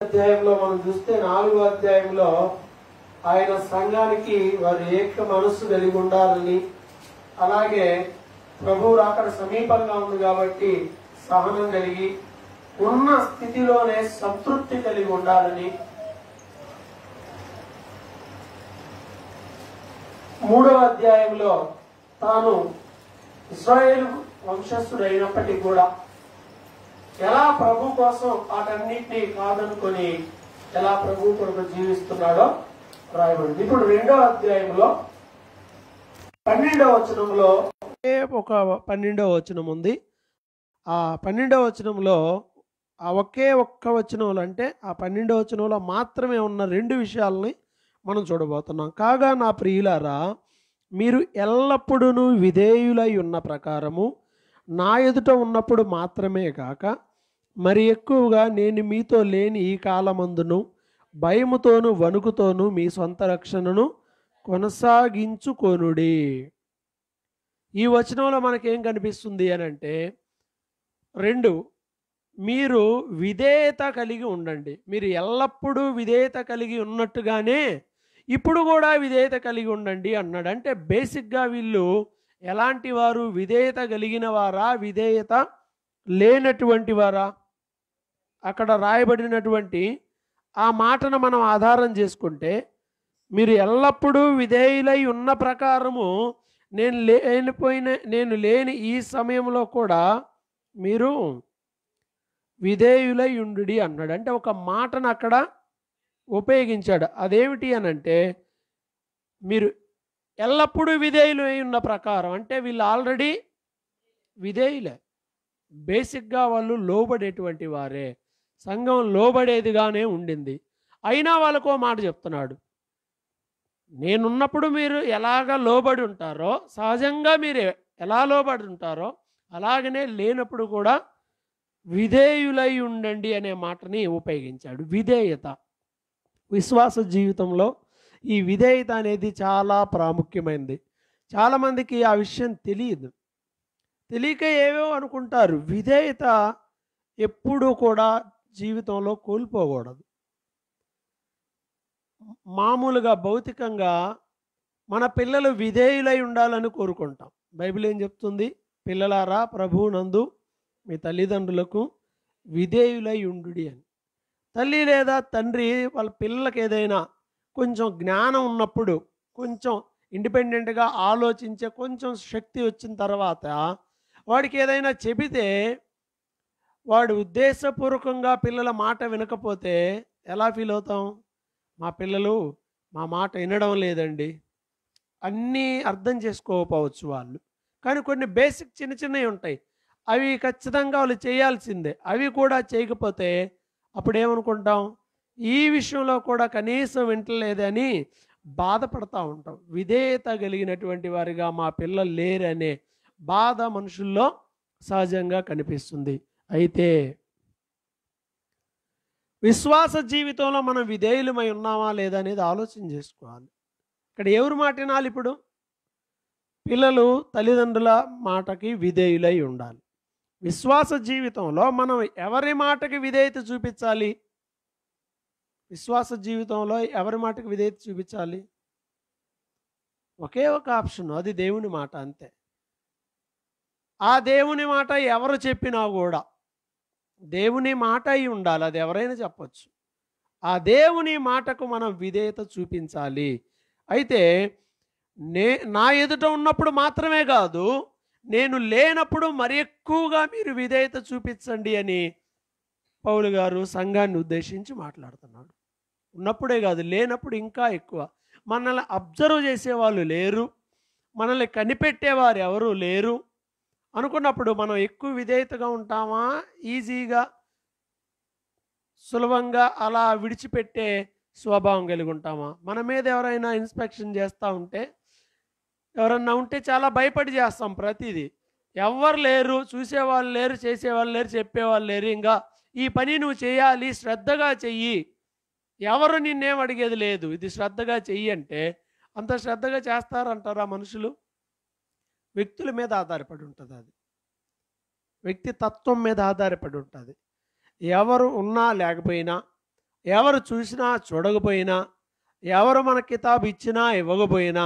అధ్యాయంలో మనం చూస్తే 4వ అధ్యాయంలో ఆయన సంఘానికి వారు ఏక మనస్సు కలిగి ఉండాలని, అలాగే ప్రభువు రాకడ సమీపంగా ఉంది కాబట్టి సహనం కలిగి ఉన్న స్థితిలోనే సంతృప్తి కలిగి ఉండాలని, 3వ అధ్యాయంలో తాను ఇశ్రాయేలు వంశస్థుడు అయినప్పటికీ కూడా ఎలా ప్రభు కోసం వాటన్నిటినీ కాదనుకొని ఎలా ప్రభు కొరకు జీవిస్తున్నాడో రాయబడింది. ఇప్పుడు 2వ అధ్యాయంలో 12వ వచనంలో ఒక 12వ వచనం ఉంది. ఆ 12వ వచనంలో ఆ ఒకే ఒక్క వచనంలో, అంటే ఆ 12వ వచనంలో మాత్రమే ఉన్న 2 విషయాలని మనం చూడబోతున్నాం. కాగా నా ప్రియులారా, మీరు ఎల్లప్పుడూ విధేయులై ఉన్న ప్రకారము నా ఎదుట ఉన్నప్పుడు మాత్రమే కాక మరి ఎక్కువగా నేను మీతో లేని ఈ కాలమందును భయముతోను వణుకుతోను మీ సొంత రక్షణను కొనసాగించుకొనుడి. ఈ వచనంలో మనకేం కనిపిస్తుంది అని అంటే, 2, మీరు విధేయత కలిగి ఉండండి. మీరు ఎల్లప్పుడూ విధేయత కలిగి ఉన్నట్టుగానే ఇప్పుడు కూడా విధేయత కలిగి ఉండండి అన్నాడు. అంటే బేసిక్గా వీళ్ళు ఎలాంటి వారు? విధేయత కలిగిన వారా, విధేయత లేనటువంటి వారా? అక్కడ రాయబడినటువంటి ఆ మాటను మనం ఆధారం చేసుకుంటే, మీరు ఎల్లప్పుడూ విధేయులై ఉన్న ప్రకారము నేను లేని ఈ సమయంలో కూడా మీరు విధేయులై ఉండుడి అన్నాడు. అంటే ఒక మాటను అక్కడ ఉపయోగించాడు. అదేమిటి అని అంటే, మీరు ఎల్లప్పుడూ విధేయులై ఉన్న ప్రకారం అంటే వీళ్ళు ఆల్రెడీ విధేయులే. బేసిక్గా వాళ్ళు లోబడేటువంటి వారే, సంఘం లోబడేదిగానే ఉండింది. అయినా వాళ్ళకు ఓ మాట చెప్తున్నాడు, నేనున్నప్పుడు మీరు ఎలాగ లోబడి ఉంటారో, సహజంగా మీరు ఎలా లోబడి ఉంటారో అలాగనే లేనప్పుడు కూడా విధేయులై ఉండండి అనే మాటని ఉపయోగించాడు. విధేయత విశ్వాస జీవితంలో ఈ విధేయత అనేది చాలా ప్రాముఖ్యమైనది. చాలామందికి ఆ విషయం తెలియదు. తెలియక ఏవో అనుకుంటారు. విధేయత ఎప్పుడూ కూడా జీవితంలో కోల్పోకూడదు. మామూలుగా భౌతికంగా మన పిల్లలు విధేయులై ఉండాలని కోరుకుంటాం. బైబిల్ ఏం చెప్తుంది? పిల్లలారా, ప్రభువునందు మీ తల్లిదండ్రులకు విధేయులై ఉండుడి అని. తల్లి లేదా తండ్రి వాళ్ళ పిల్లలకి ఏదైనా కొంచెం జ్ఞానం ఉన్నప్పుడు, కొంచెం ఇండిపెండెంట్గా ఆలోచించే కొంచెం శక్తి వచ్చిన తర్వాత వాడికి ఏదైనా చెబితే వాడు ఉద్దేశపూర్వకంగా పిల్లల మాట వినకపోతే ఎలా ఫీల్ అవుతాం? మా పిల్లలు మా మాట వినడం లేదండి. అన్నీ అర్థం చేసుకోకపోవచ్చు వాళ్ళు, కానీ కొన్ని బేసిక్ చిన్న చిన్నవి ఉంటాయి, అవి ఖచ్చితంగా వాళ్ళు చేయాల్సిందే. అవి కూడా చేయకపోతే అప్పుడు ఏమనుకుంటాం? ఈ విషయంలో కూడా కనీసం వింటలేదని బాధపడతా ఉంటాం. విధేయత కలిగినటువంటి వారిగా మా పిల్లలు లేరనే బాధ మనుషుల్లో సహజంగా కనిపిస్తుంది. అయితే విశ్వాస జీవితంలో మనం విధేయులమై ఉన్నామా లేదా అనేది ఆలోచన చేసుకోవాలి. ఇక్కడ ఎవరి మాట వినాలి? ఇప్పుడు పిల్లలు తల్లిదండ్రుల మాటకి విధేయులై ఉండాలి. విశ్వాస జీవితంలో మనం ఎవరి మాటకి విధేయత చూపించాలి? విశ్వాస జీవితంలో ఎవరి మాటకి విధేయత చూపించాలి? ఒకే ఒక ఆప్షన్, అది దేవుని మాట, అంతే. ఆ దేవుని మాట ఎవరు చెప్పినా కూడా దేవుని మాట అయి ఉండాలి. అది ఎవరైనా చెప్పచ్చు. ఆ దేవుని మాటకు మనం విధేయత చూపించాలి. అయితే నా ఎదుట ఉన్నప్పుడు మాత్రమే కాదు, నేను లేనప్పుడు మరి ఎక్కువగా మీరు విధేయత చూపించండి అని పౌలు గారు సంఘాన్ని ఉద్దేశించి మాట్లాడుతున్నాడు. ఉన్నప్పుడే కాదు, లేనప్పుడు ఇంకా ఎక్కువ. మనల్ని అబ్జర్వ్ చేసేవాళ్ళు లేరు, మనల్ని కనిపెట్టేవారు ఎవరు లేరు అనుకున్నప్పుడు మనం ఎక్కువ విధేయతగా ఉంటామా? ఈజీగా సులభంగా అలా విడిచిపెట్టే స్వభావం కలిగి ఉంటామా? మన మీద ఎవరైనా ఇన్స్పెక్షన్ చేస్తూ ఉంటే, ఎవరన్నా ఉంటే చాలా భయపడి చేస్తాం ప్రతిదీ. ఎవ్వరు లేరు, చూసేవాళ్ళు లేరు, చేసేవాళ్ళు లేరు, చెప్పేవాళ్ళు లేరు, ఇంకా ఈ పని నువ్వు చేయాలి, శ్రద్ధగా చెయ్యి, ఎవరు నిన్నేం అడిగేది లేదు, ఇది శ్రద్ధగా చెయ్యి అంటే అంత శ్రద్ధగా చేస్తారంటారా మనుషులు? వ్యక్తుల మీద ఆధారపడి ఉంటుంది. అది వ్యక్తి తత్వం మీద ఆధారపడి ఉంటుంది. ఎవరు ఉన్నా లేకపోయినా ఎవరు చూసినా చూడకపోయినా, ఎవరు మన కితాబు ఇచ్చినా ఇవ్వకపోయినా,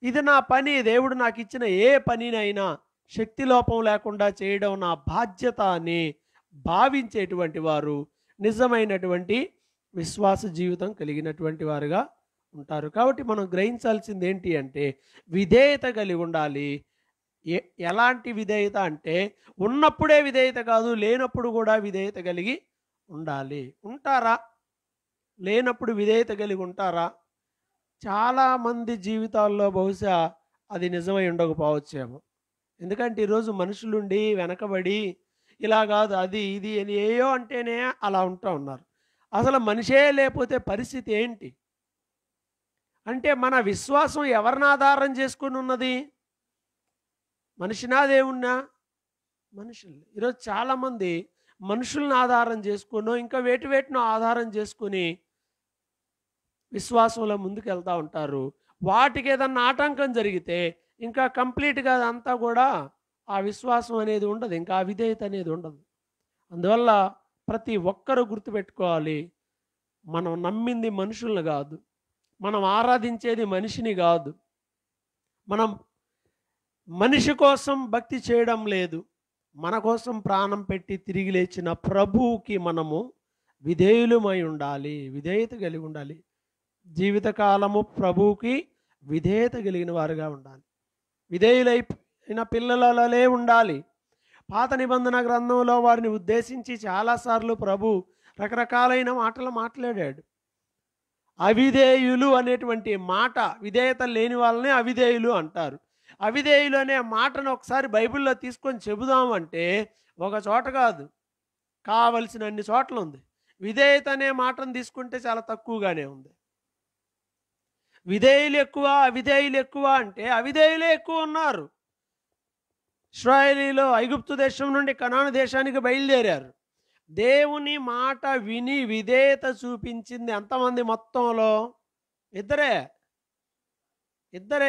ఇది నా పని, దేవుడు నాకు ఇచ్చిన ఏ పనినైనా శక్తి లోపం లేకుండా చేయడం నా బాధ్యత అని భావించేటువంటి వారు నిజమైనటువంటి విశ్వాస జీవితం కలిగినటువంటి వారుగా ఉంటారు. కాబట్టి మనం గ్రహించాల్సింది ఏంటి అంటే విధేయత కలిగి ఉండాలి. ఎలాంటి విధేయత అంటే ఉన్నప్పుడే విధేయత కాదు, లేనప్పుడు కూడా విధేయత కలిగి ఉండాలి. ఉంటారా? లేనప్పుడు విధేయత కలిగి ఉంటారా? చాలామంది జీవితాల్లో బహుశా అది నిజమై ఉండకపోవచ్చేమో. ఎందుకంటే ఈరోజు మనుషులుండి వెనకబడి ఇలా కాదు అది ఇది అని ఏయో అంటేనే అలా ఉంటూ ఉన్నారు. అసలు మనిషే లేకపోతే పరిస్థితి ఏంటి? అంటే మన విశ్వాసం ఎవరిని ఆధారం చేసుకుని ఉన్నది? మనిషినా దేవుణ్ణా? మనుషులు. ఈరోజు చాలామంది మనుషుల్ని ఆధారం చేసుకునో ఇంకా వేటినో ఆధారం చేసుకుని విశ్వాసంలో ముందుకు వెళ్తూ ఉంటారు. వాటికి ఏదన్నా ఆటంకం జరిగితే ఇంకా కంప్లీట్గా అదంతా కూడా ఆ విశ్వాసం అనేది ఉండదు, ఇంకా ఆ విధేయత అనేది ఉండదు. అందువల్ల ప్రతి ఒక్కరూ గుర్తుపెట్టుకోవాలి, మనం నమ్మింది మనుషుల్ని కాదు, మనం ఆరాధించేది మనిషిని కాదు, మనం మనిషి కోసం భక్తి చేయడం లేదు, మన కోసం ప్రాణం పెట్టి తిరిగి లేచిన ప్రభువుకి మనము విధేయులమై ఉండాలి, విధేయత కలిగి ఉండాలి. జీవితకాలము ప్రభువుకి విధేయత కలిగిన వారుగా ఉండాలి. విధేయులైన పిల్లలలే ఉండాలి. పాత నిబంధన గ్రంథంలో వారిని ఉద్దేశించి చాలాసార్లు ప్రభు రకరకాలైన మాటలు మాట్లాడాడు. అవిధేయులు అనేటువంటి మాట, విధేయత లేని వాళ్ళని అవిధేయులు అంటారు. అవిధేయులు అనే మాటను ఒకసారి బైబిల్లో తీసుకొని చెబుదామంటే ఒక చోట కాదు, కావలసిన అన్ని చోట్ల ఉంది. విధేయత అనే మాటను తీసుకుంటే చాలా తక్కువగానే ఉంది. విధేయులు ఎక్కువ, అవిధేయులు ఎక్కువ అంటే అవిధేయులే ఎక్కువ ఉన్నారు. ఇశ్రాయేలీలో ఐగుప్తు దేశం నుండి కనాను దేశానికి బయలుదేరారు. దేవుని మాట విని విధేయత చూపించింది ఎంతమంది మొత్తంలో? ఇద్దరే.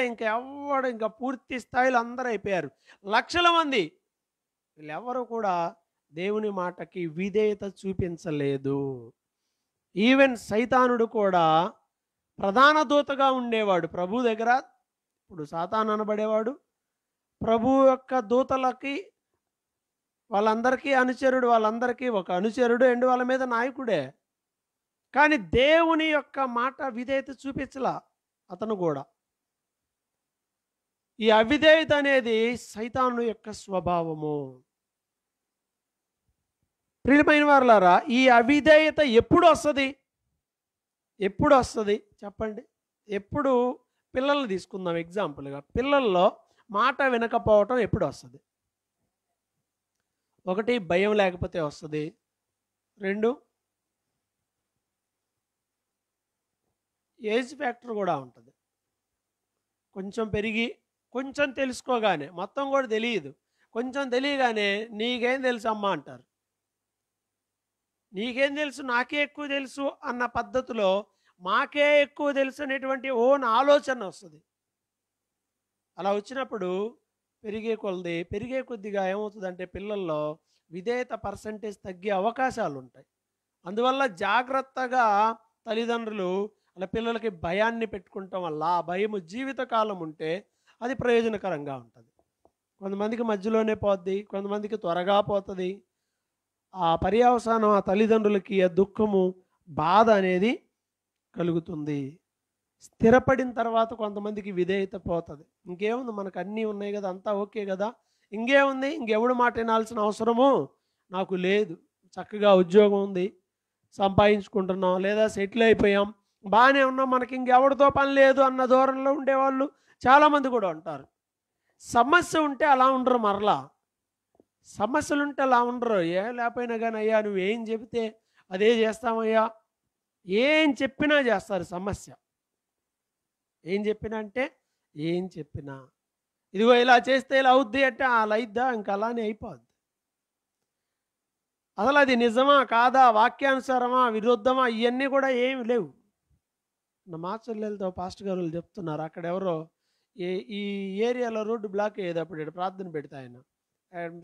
ఇంకెవడు ఇంకా పూర్తి స్థాయిలో అందరూ అయిపోయారు. లక్షల మంది. వీళ్ళెవరూ కూడా దేవుని మాటకి విధేయత చూపించలేదు. ఈవెన్ సైతానుడు కూడా ప్రధాన దూతగా ఉండేవాడు ప్రభు దగ్గర. ఇప్పుడు సాతాను అనబడేవాడు ప్రభు యొక్క దూతలకి వాళ్ళందరికీ అనుచరుడు, వాళ్ళందరికీ ఒక అనుచరుడు అండ్ వాళ్ళ మీద నాయకుడే. కానీ దేవుని యొక్క మాట విధేయత చూపించలా అతను కూడా. ఈ అవిధేయత అనేది సైతాను యొక్క స్వభావము. ప్రియమైన వారలారా, ఈ అవిధేయత ఎప్పుడు వస్తుంది? చెప్పండి. ఎప్పుడు? పిల్లల్ని తీసుకుందాం ఎగ్జాంపుల్గా. పిల్లల్లో మాట వినకపోవటం ఎప్పుడు వస్తుంది? ఒకటి, భయం లేకపోతే వస్తుంది. రెండు, ఏజ్ ఫ్యాక్టర్ కూడా ఉంటుంది. కొంచెం పెరిగి కొంచెం తెలుసుకోగానే, మొత్తం కూడా తెలియదు, కొంచెం తెలియగానే నీకేం తెలుసు అమ్మా అంటారు. నీకేం తెలుసు, నాకే ఎక్కువ తెలుసు అన్న పద్ధతిలో మాకే ఎక్కువ తెలుసు అనేటువంటి ఓన్ ఆలోచన వస్తుంది. అలా వచ్చినప్పుడు పెరిగే కొద్దిగా ఏమవుతుందంటే పిల్లల్లో విధేయత పర్సంటేజ్ తగ్గే అవకాశాలు ఉంటాయి. అందువల్ల జాగ్రత్తగా తల్లిదండ్రులు అలా పిల్లలకి భయాన్ని పెట్టుకుంటాం వల్ల ఆ భయము జీవితకాలం ఉంటే అది ప్రయోజనకరంగా ఉంటుంది. కొంతమందికి మధ్యలోనే పోద్ది, కొంతమందికి త్వరగా పోతుంది. ఆ పర్యవసానం ఆ తల్లిదండ్రులకి ఆ దుఃఖము, బాధ అనేది కలుగుతుంది. స్థిరపడిన తర్వాత కొంతమందికి విధేయత పోతుంది. ఇంకేముంది, మనకు అన్నీ ఉన్నాయి కదా, అంతా ఓకే కదా, ఇంకేముంది, ఇంకెవడు మాట వినాల్సిన అవసరము నాకు లేదు, చక్కగా ఉద్యోగం ఉంది, సంపాదించుకుంటున్నాం, లేదా సెటిల్ అయిపోయాం, బాగానే ఉన్నాం, మనకి ఇంకెవడితో పని లేదు అన్న ధోరణిలో ఉండేవాళ్ళు చాలామంది కూడా ఉంటారు. సమస్య ఉంటే అలా ఉండరు. మరలా సమస్యలు ఉంటే అలా ఉండరు. ఏ లేకపోయినా కానీ అయ్యా నువ్వేం చెబితే అదే చేస్తామయ్యా, ఏం చెప్పినా చేస్తారు. సమస్య ఏం చెప్పినా అంటే ఏం చెప్పినా, ఇదిగో ఇలా చేస్తే ఇలా అవుద్ది అంటే అలా అయిద్దా, ఇంకా అలానే అయిపోద్ది. అసలు అది నిజమా కాదా, వాక్యానుసారమా విరుద్ధమా, ఇవన్నీ కూడా ఏమి లేవు. మా చెల్లెలతో పాస్టర్ గారు చెప్తున్నారు, అక్కడ ఎవరో ఈ ఏరియాలో రోడ్డు బ్లాక్ అయ్యేటప్పుడు ప్రార్థన పెడితే ఆయన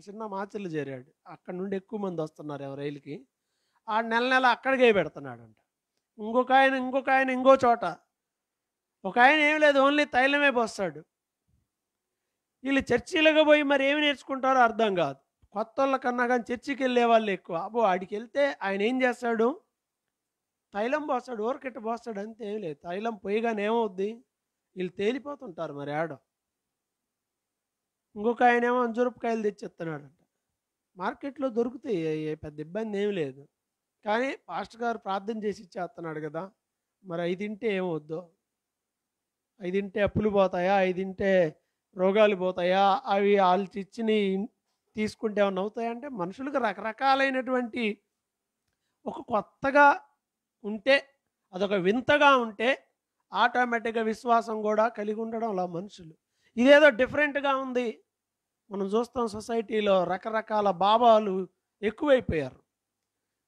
చిన్న మాచెల్లు చేరాడు. అక్కడ నుండి ఎక్కువ మంది వస్తున్నారు రైలుకి. ఆ నెల అక్కడికే పెడుతున్నాడంట. ఇంకొక ఆయన ఇంకో చోట. ఒక ఆయన ఏం లేదు, ఓన్లీ తైలమే పోస్తాడు. వీళ్ళు చర్చిలకు పోయి మరి ఏమి నేర్చుకుంటారో అర్థం కాదు. కొత్తోళ్ళ కన్నా కానీ చర్చికి వెళ్ళే వాళ్ళు ఎక్కువ. అబ్బో ఆడికి వెళ్తే ఆయన ఏం చేస్తాడు, తైలం పోస్తాడు, ఊరకెట్ట పోస్తాడు, అంతే. ఏం లేదు, తైలం పోయిగానే ఏమవుద్ది, వీళ్ళు తేలిపోతుంటారు మరి ఆడ. ఇంకొక ఆయన ఏమో అంజురపకాయలు తెచ్చిస్తున్నాడంట. మార్కెట్లో దొరుకుతాయి, పెద్ద ఇబ్బంది ఏమి లేదు. కానీ పాస్టర్ గారు ప్రార్థన చేసి ఇచ్చేస్తున్నాడు కదా, మరి అవి తింటే ఏమవుద్దో, అవి తింటే అప్పులు పోతాయా, అవి తింటే రోగాలు పోతాయా, అవి వాళ్ళు ఇచ్చిని తీసుకుంటే ఏమన్నా అవుతాయంటే, మనుషులకు రకరకాలైనటువంటి ఒక కొత్తగా ఉంటే, అదొక వింతగా ఉంటే ఆటోమేటిక్గా విశ్వాసం కూడా కలిగి ఉండడం అలా మనుషులు. ఇదేదో డిఫరెంట్గా ఉంది. మనం చూస్తాం సొసైటీలో రకరకాల భావాలు ఎక్కువైపోయారు.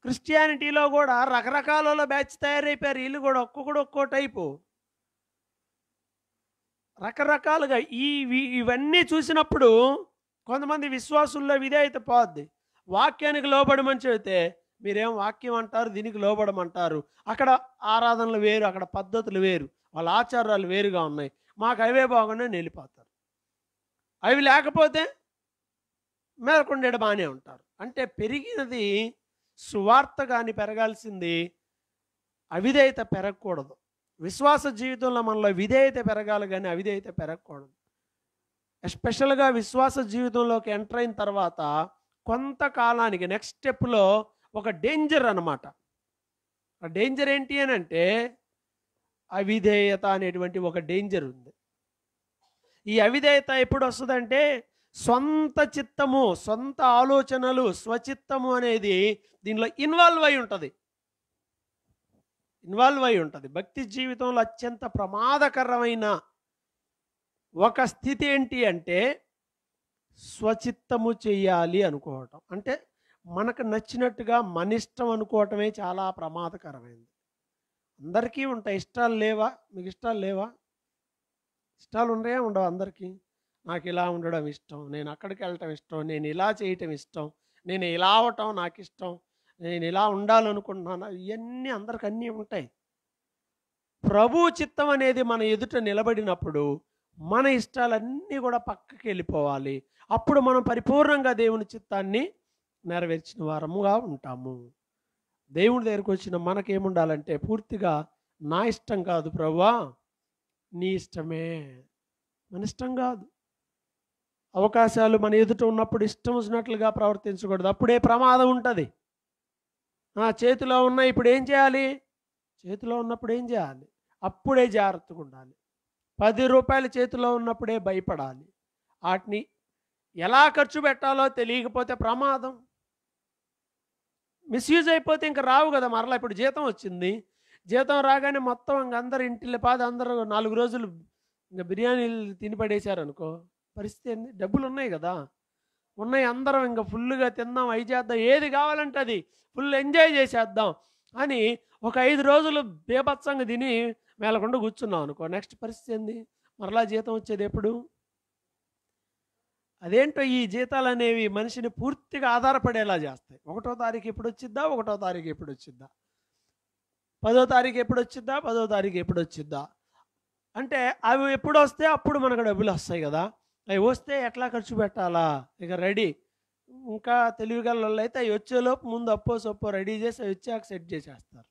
క్రిస్టియానిటీలో కూడా రకరకాల బ్యాచ్ తయారైపోయారు. వీళ్ళు కూడా ఒక్కొక్కడు ఒక్కో టైపు రకరకాలుగా. ఇవన్నీ చూసినప్పుడు కొంతమంది విశ్వాసుల్లో విధేయత పోద్ది. వాక్యానికి లోబడమని చెబితే మీరేం వాక్యం అంటారు, దీనికి లోబడమంటారు. అక్కడ ఆరాధనలు వేరు, అక్కడ పద్ధతులు వేరు, వాళ్ళ ఆచారాలు వేరుగా ఉన్నాయి. మాకు అవే బాగున్నాయి వెళ్ళిపోతారు. అవి లేకపోతే మేలకొండేడు బాగానే ఉంటారు. అంటే పెరిగినది సువార్త కానీ పెరగాల్సింది అవిధేయత పెరగకూడదు. విశ్వాస జీవితంలో మనలో విధేయత పెరగాలి కానీ అవిధేయత పెరగకూడదు. ఎస్పెషల్గా విశ్వాస జీవితంలోకి ఎంటర్ అయిన తర్వాత కొంతకాలానికి నెక్స్ట్ స్టెప్లో ఒక డేంజర్ అన్నమాట. ఆ డేంజర్ ఏంటి అని అంటే అవిధేయత అనేటువంటి ఒక డేంజర్ ఉంది. ఈ అవిధేయత ఎప్పుడు వస్తుందంటే సొంత చిత్తము, సొంత ఆలోచనలు, స్వచిత్తము అనేది దీనిలో ఇన్వాల్వ్ అయి ఉంటుంది. భక్తి జీవితంలో అత్యంత ప్రమాదకరమైన ఒక స్థితి ఏంటి అంటే స్వచిత్తము చెయ్యాలి అనుకోవటం. అంటే మనకు నచ్చినట్టుగా మన ఇష్టం అనుకోవటమే చాలా ప్రమాదకరమైనది. అందరికీ ఉంటాయి ఇష్టాలు, లేవా? మీకు ఇష్టాలు లేవా? ఇష్టాలు ఉన్నాయా? ఉండవు అందరికీ. నాకు ఇలా ఉండడం ఇష్టం, నేను అక్కడికి వెళ్ళటం ఇష్టం, నేను ఇలా చేయటం ఇష్టం, నేను ఇలా అవటం నాకు ఇష్టం, నేను ఇలా ఉండాలనుకుంటున్నాను. ఇవన్నీ అందరికి అన్నీ ఉంటాయి. ప్రభు చిత్తం అనేది మన ఎదుట నిలబడినప్పుడు మన ఇష్టాలన్నీ కూడా పక్కకి వెళ్ళిపోవాలి. అప్పుడు మనం పరిపూర్ణంగా దేవుని చిత్తాన్ని నెరవేర్చిన వారముగా ఉంటాము. దేవుని దగ్గరికి వచ్చిన మనకేముండాలంటే పూర్తిగా నా ఇష్టం కాదు ప్రభువా, నీ ఇష్టమే, మన ఇష్టం కాదు. అవకాశాలు మన ఎదుట ఉన్నప్పుడు ఇష్టం వచ్చినట్లుగా ప్రవర్తించకూడదు. అప్పుడే ప్రమాదం ఉంటుంది. చేతిలో ఉన్న ఇప్పుడు ఏం చేయాలి? చేతిలో ఉన్నప్పుడు ఏం చేయాలి? అప్పుడే జాగ్రత్తగా ఉండాలి. 10 రూపాయలు చేతిలో ఉన్నప్పుడే భయపడాలి. వాటిని ఎలా ఖర్చు పెట్టాలో తెలియకపోతే ప్రమాదం. మిస్యూజ్ అయిపోతే ఇంకా రావు కదా మరలా. ఇప్పుడు జీతం వచ్చింది, జీతం రాగానే మొత్తం ఇంక అందరు ఇంటిలో పాది అందరూ 4 రోజులు ఇంకా బిర్యానీలు తినిపడేశారు అనుకో, పరిస్థితి ఏంది? డబ్బులు ఉన్నాయి కదా, ఉన్నాయి, అందరం ఇంకా ఫుల్గా తిందాం, అవి చేద్దాం, ఏది కావాలంటే అది ఫుల్ ఎంజాయ్ చేసేద్దాం అని ఒక 5 రోజులు బేభత్సంగా తిని మేలకుండా కూర్చున్నాం అనుకో, నెక్స్ట్ పరిస్థితి ఏంది? మరలా జీతం వచ్చేది ఎప్పుడు? అదేంటో ఈ జీతాలు అనేవి మనిషిని పూర్తిగా ఆధారపడేలా చేస్తాయి. 1వ తారీఖు ఎప్పుడు వచ్చిద్దా, 1వ తారీఖు ఎప్పుడు వచ్చిద్దా, 10వ తారీఖు ఎప్పుడు వచ్చిద్దా, 10వ తారీఖు ఎప్పుడు వచ్చిద్దా అంటే అవి ఎప్పుడు వస్తే అప్పుడు మనకు డబ్బులు వస్తాయి కదా. అవి వస్తే ఎట్లా ఖర్చు పెట్టాలా ఇక రెడీ. ఇంకా తెలివిగల వాళ్ళు అయితే అవి వచ్చేలోపు ముందు అప్పో సొప్పో రెడీ చేసి అవి వచ్చాక సెట్ చేసేస్తారు.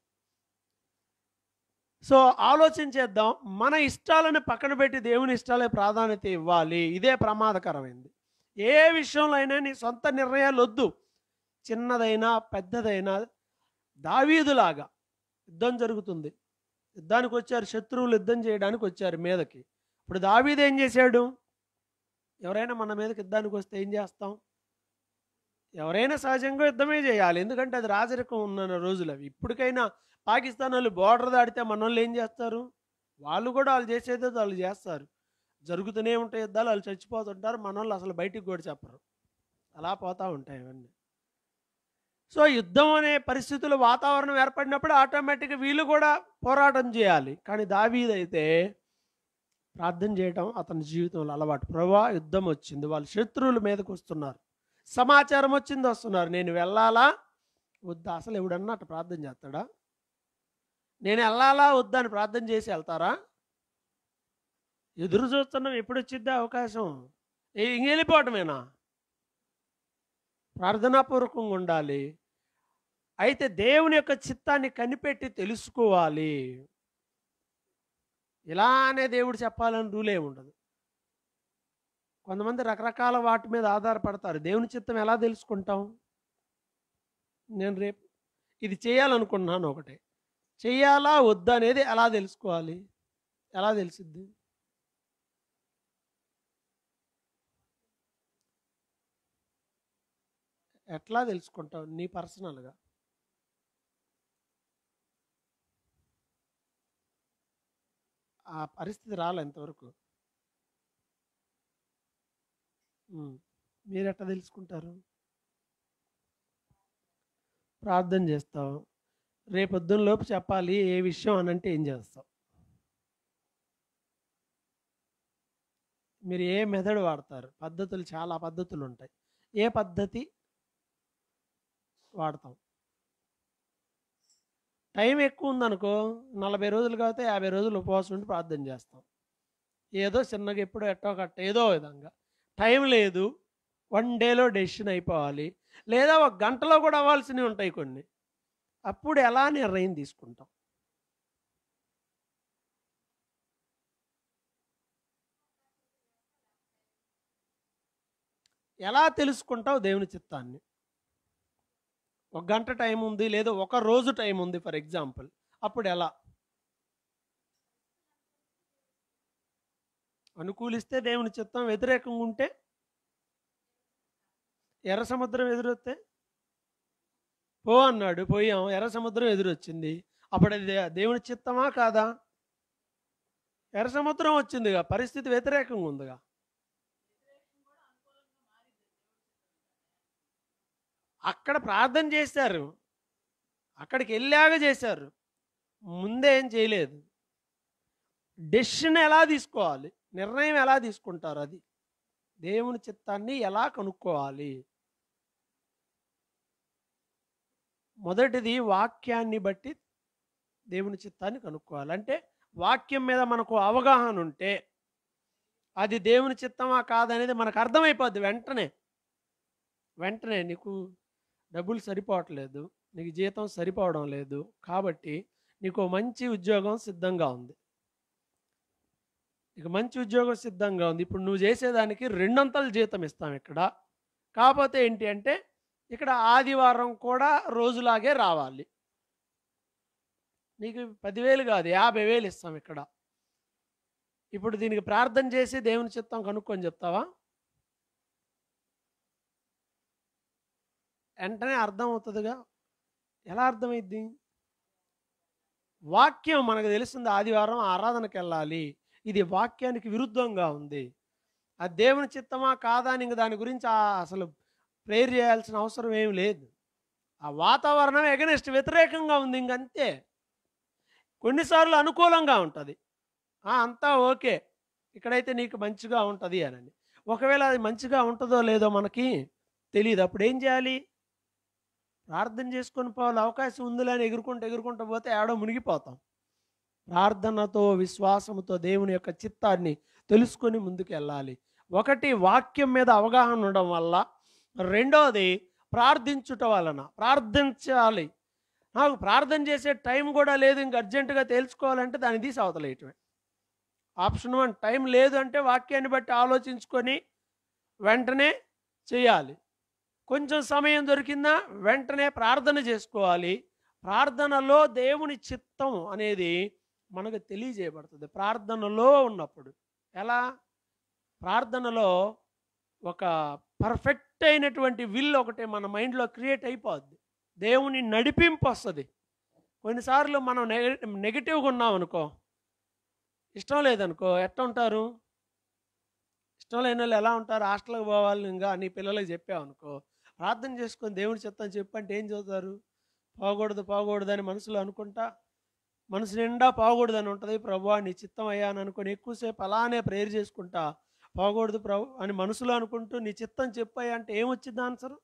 సో ఆలోచించేద్దాం, మన ఇష్టాలను పక్కన పెట్టి దేవుని ఇష్టాలే ప్రాధాన్యత ఇవ్వాలి. ఇదే ప్రమాదకరమైంది. ఏ విషయంలో అయినా నీ సొంత నిర్ణయాలు వద్దు. చిన్నదైనా పెద్దదైనా దావీదులాగా యుద్ధం జరుగుతుంది, యుద్ధానికి వచ్చారు, శత్రువులు యుద్ధం చేయడానికి వచ్చారు మీదకి. ఇప్పుడు దావీదు ఏం చేశాడు? ఎవరైనా మన మీదకి యుద్ధానికి వస్తే ఏం చేస్తాం? ఎవరైనా సహజంగా యుద్ధమే చేయాలి, ఎందుకంటే అది రాజరికం ఉన్న రోజులు అవి. ఇప్పటికైనా పాకిస్తాన్ వాళ్ళు బోర్డర్ దాటితే మన వాళ్ళు ఏం చేస్తారు? వాళ్ళు కూడా వాళ్ళు చేసేదో వాళ్ళు చేస్తారు. జరుగుతూనే ఉంటాయి యుద్ధాలు, వాళ్ళు చచ్చిపోతుంటారు, మన వాళ్ళు అసలు బయటికి కూడా చెప్పరు, అలా పోతూ ఉంటాయి ఇవన్నీ. సో యుద్ధం అనే పరిస్థితులు వాతావరణం ఏర్పడినప్పుడు ఆటోమేటిక్గా వీళ్ళు కూడా పోరాటం చేయాలి. కానీ దావీదు అయితే ప్రార్థన చేయడం అతని జీవితంలో అలవాటు. ప్రభువా యుద్ధం వచ్చింది, వాళ్ళు శత్రువుల మీదకి వస్తున్నారు, సమాచారం వచ్చింది, వస్తున్నారు, నేను వెళ్ళాలా వద్దా? అసలు ఎవడన్నా అట్లా ప్రార్థన చేస్తాడా? నేను వెళ్ళాలా వద్దని ప్రార్థన చేసి వెళ్తారా? ఎదురు చూస్తున్నాం ఎప్పుడు వచ్చిద్దా అవకాశం, ఇంక వెళ్ళిపోవటమేనా? ప్రార్థనాపూర్వకంగా ఉండాలి. అయితే దేవుని యొక్క చిత్తాన్ని కనిపెట్టి తెలుసుకోవాలి. ఇలానే దేవుడు చెప్పాలని రూల్ ఏమి ఉండదు. కొంతమంది రకరకాల వాటి మీద ఆధారపడతారు. దేవుని చిత్తం ఎలా తెలుసుకుంటాం? నేను రేపు ఇది చేయాలనుకుంటున్నాను, ఒకటే చెయ్యాలా వద్దా అనేది ఎలా తెలుసుకోవాలి? ఎలా తెలిసిద్ది? ఎట్లా తెలుసుకుంటావు నీ పర్సనల్గా? ఆ పరిస్థితి రాలే ఇంతవరకు. మీరు ఎట్లా తెలుసుకుంటారు? ప్రార్థన చేస్తావు, రేపొద్దునలోపు చెప్పాలి ఏ విషయం అనంటే ఏం చేస్తావు? మీరు ఏ మెథడ్ వాడతారు? పద్ధతులు చాలా పద్ధతులు ఉంటాయి. ఏ పద్ధతి వాడతాం? టైం ఎక్కువ ఉందనుకో, 40 రోజులు కాబట్టి 50 రోజులు ఉపవాసం ఉండి ప్రార్థన చేస్తాం. ఏదో చిన్నగా ఎప్పుడో ఎట్టో కట్ట ఏదో విధంగా. టైం లేదు, 1 డేలో డెసిషన్ అయిపోవాలి, లేదా 1 గంటలో కూడా అవ్వాల్సినవి ఉంటాయి కొన్ని. అప్పుడు ఎలా నిర్ణయం తీసుకుంటాం? ఎలా తెలుసుకుంటావు దేవుని చిత్తాన్ని? 1 గంట టైం ఉంది, లేదా 1 రోజు టైం ఉంది ఫర్ ఎగ్జాంపుల్, అప్పుడు ఎలా? అనుకూలిస్తే దేవుని చిత్తం, వ్యతిరేకంగా ఉంటే? ఎర్ర సముద్రం ఎదురొస్తే పో అన్నాడు, పోయాం, ఎర్ర సముద్రం ఎదురొచ్చింది, అప్పుడు అది దేవుని చిత్తమా కాదా? ఎర్ర సముద్రం వచ్చిందిగా, పరిస్థితి వ్యతిరేకంగా ఉందిగా. అక్కడ ప్రార్థన చేశారు, అక్కడికి వెళ్ళాక చేశారు, ముందే ఏం చేయలేదు. డెసిషన్ ఎలా తీసుకోవాలి, నిర్ణయం ఎలా తీసుకుంటారు? అది దేవుని చిత్తాన్ని ఎలా కనుక్కోవాలి? మొదటిది వాక్యాన్ని బట్టి దేవుని చిత్తాన్ని కనుక్కోవాలి. అంటే వాక్యం మీద మనకు అవగాహన ఉంటే అది దేవుని చిత్తమా కాదనేది మనకు అర్థమైపోద్ది వెంటనే. వెంటనే నీకు డబ్బులు సరిపోవట్లేదు, నీకు జీతం సరిపోవడం లేదు, కాబట్టి నీకు మంచి ఉద్యోగం సిద్ధంగా ఉంది, నీకు మంచి ఉద్యోగం సిద్ధంగా ఉంది, ఇప్పుడు నువ్వు చేసేదానికి 2 అంతలు జీతం ఇస్తాం ఇక్కడ. కాకపోతే ఏంటి అంటే ఇక్కడ ఆదివారం కూడా రోజులాగే రావాలి, నీకు 10,000 కాదు 50,000 ఇస్తాం ఇక్కడ. ఇప్పుడు దీనికి ప్రార్థన చేసి దేవుని చిత్తం కనుక్కొని చెప్తావా? వెంటనే అర్థం అవుతుందిగా. ఎలా అర్థమైద్ది? వాక్యం మనకు తెలుస్తుంది, ఆదివారం ఆరాధనకి వెళ్ళాలి, ఇది వాక్యానికి విరుద్ధంగా ఉంది, అది దేవుని చిత్తమా కాదా అని ఇంక దాని గురించి అసలు ప్రేయర్ చేయాల్సిన అవసరం ఏమి లేదు. ఆ వాతావరణం ఎగనెస్ట్ వ్యతిరేకంగా ఉంది, ఇంకంతే. కొన్నిసార్లు అనుకూలంగా ఉంటుంది, అంతా ఓకే, ఇక్కడైతే నీకు మంచిగా ఉంటుంది అని. ఒకవేళ అది మంచిగా ఉంటుందో లేదో మనకి తెలియదు, అప్పుడు ఏం చేయాలి? ప్రార్థన చేసుకొని పోవాలి, అవకాశం ఉందిలే అని ఎగురుకుంటూ పోతే ఏడో మునిగిపోతాం. ప్రార్థనతో విశ్వాసంతో దేవుని యొక్క చిత్తాన్ని తెలుసుకొని ముందుకు వెళ్ళాలి. ఒకటి వాక్యం మీద అవగాహన ఉండడం వల్ల, రెండోది ప్రార్థించుట వలన. ప్రార్థించాలి, నాకు ప్రార్థన చేసే టైం కూడా లేదు, ఇంక అర్జెంటుగా తేల్చుకోవాలంటే దాన్ని తీసి అవతలేయటమే. ఆప్షన్ 1, టైం లేదు అంటే వాక్యాన్ని బట్టి ఆలోచించుకొని వెంటనే చేయాలి. కొంచెం సమయం దొరికిందా వెంటనే ప్రార్థన చేసుకోవాలి. ప్రార్థనలో దేవుని చిత్తం అనేది మనకు తెలియజేయబడుతుంది ప్రార్థనలో ఉన్నప్పుడు. ఎలా? ప్రార్థనలో ఒక పర్ఫెక్ట్ అయినటువంటి విల్ ఒకటి మన మైండ్లో క్రియేట్ అయిపోద్ది, దేవుని నడిపింపు వస్తుంది. కొన్నిసార్లు మనం నెగిటివ్గా ఉన్నాం అనుకో, ఇష్టం లేదనుకో, ఎట్లా ఉంటారు? ఇష్టం లేని వాళ్ళు ఎలా ఉంటారు? హాస్టల్కి పోవాలి ఇంకా నీ పిల్లలకి చెప్పావు అనుకో, ప్రార్థన చేసుకొని దేవుని చిత్తం చెప్పంటే ఏం చదువుతారు? పోకూడదు అని మనసులో అనుకుంటా, మనసు నిండా పోకూడదని ఉంటుంది. ప్రభువా నీ చిత్తం అయ్యా అని అనుకుని ఎక్కువసేపు అలానే ప్రేయర్ చేసుకుంటా, పోకూడదు ప్రభు అని మనసులో అనుకుంటూ నీ చిత్తం చెప్పాయి అంటే ఏమొచ్చింది ఆన్సరు?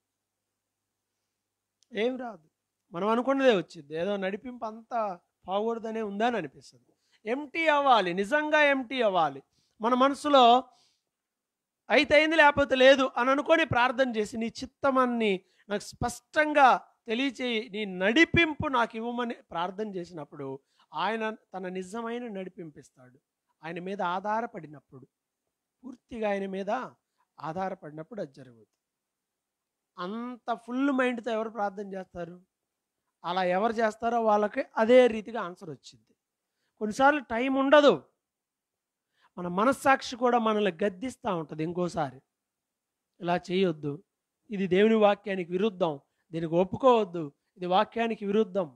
ఏం రాదు, మనం అనుకున్నదే వచ్చింది. ఏదో నడిపింపు అంతా పోకూడదనే ఉందని అనిపిస్తుంది. ఎంటీ అవ్వాలి, నిజంగా ఎంటీ అవ్వాలి. మన మనసులో అయితే అయింది లేకపోతే లేదు అని అనుకొని ప్రార్థన చేసి, నీ చిత్తమని నాకు స్పష్టంగా తెలియచేయి, నీ నడిపింపు నాకు ఇవ్వమని ప్రార్థన చేసినప్పుడు ఆయన తన నిజమైన నడిపింపిస్తాడు. ఆయన మీద ఆధారపడినప్పుడు, పూర్తిగా ఆయన మీద ఆధారపడినప్పుడు అది జరుగుతుంది. అంత ఫుల్ మైండ్తో ఎవరు ప్రార్థన చేస్తారు? అలా ఎవరు చేస్తారో వాళ్ళకి అదే రీతిగా ఆన్సర్ వచ్చింది. కొన్నిసార్లు టైం ఉండదు. మన మనస్సాక్షి కూడా మనల్ని గద్దిస్తూ ఉంటుంది. ఇంకోసారి ఇలా చేయొద్దు, ఇది దేవుని వాక్యానికి విరుద్ధం, దీనికి ఒప్పుకోవద్దు, ఇది వాక్యానికి విరుద్ధం.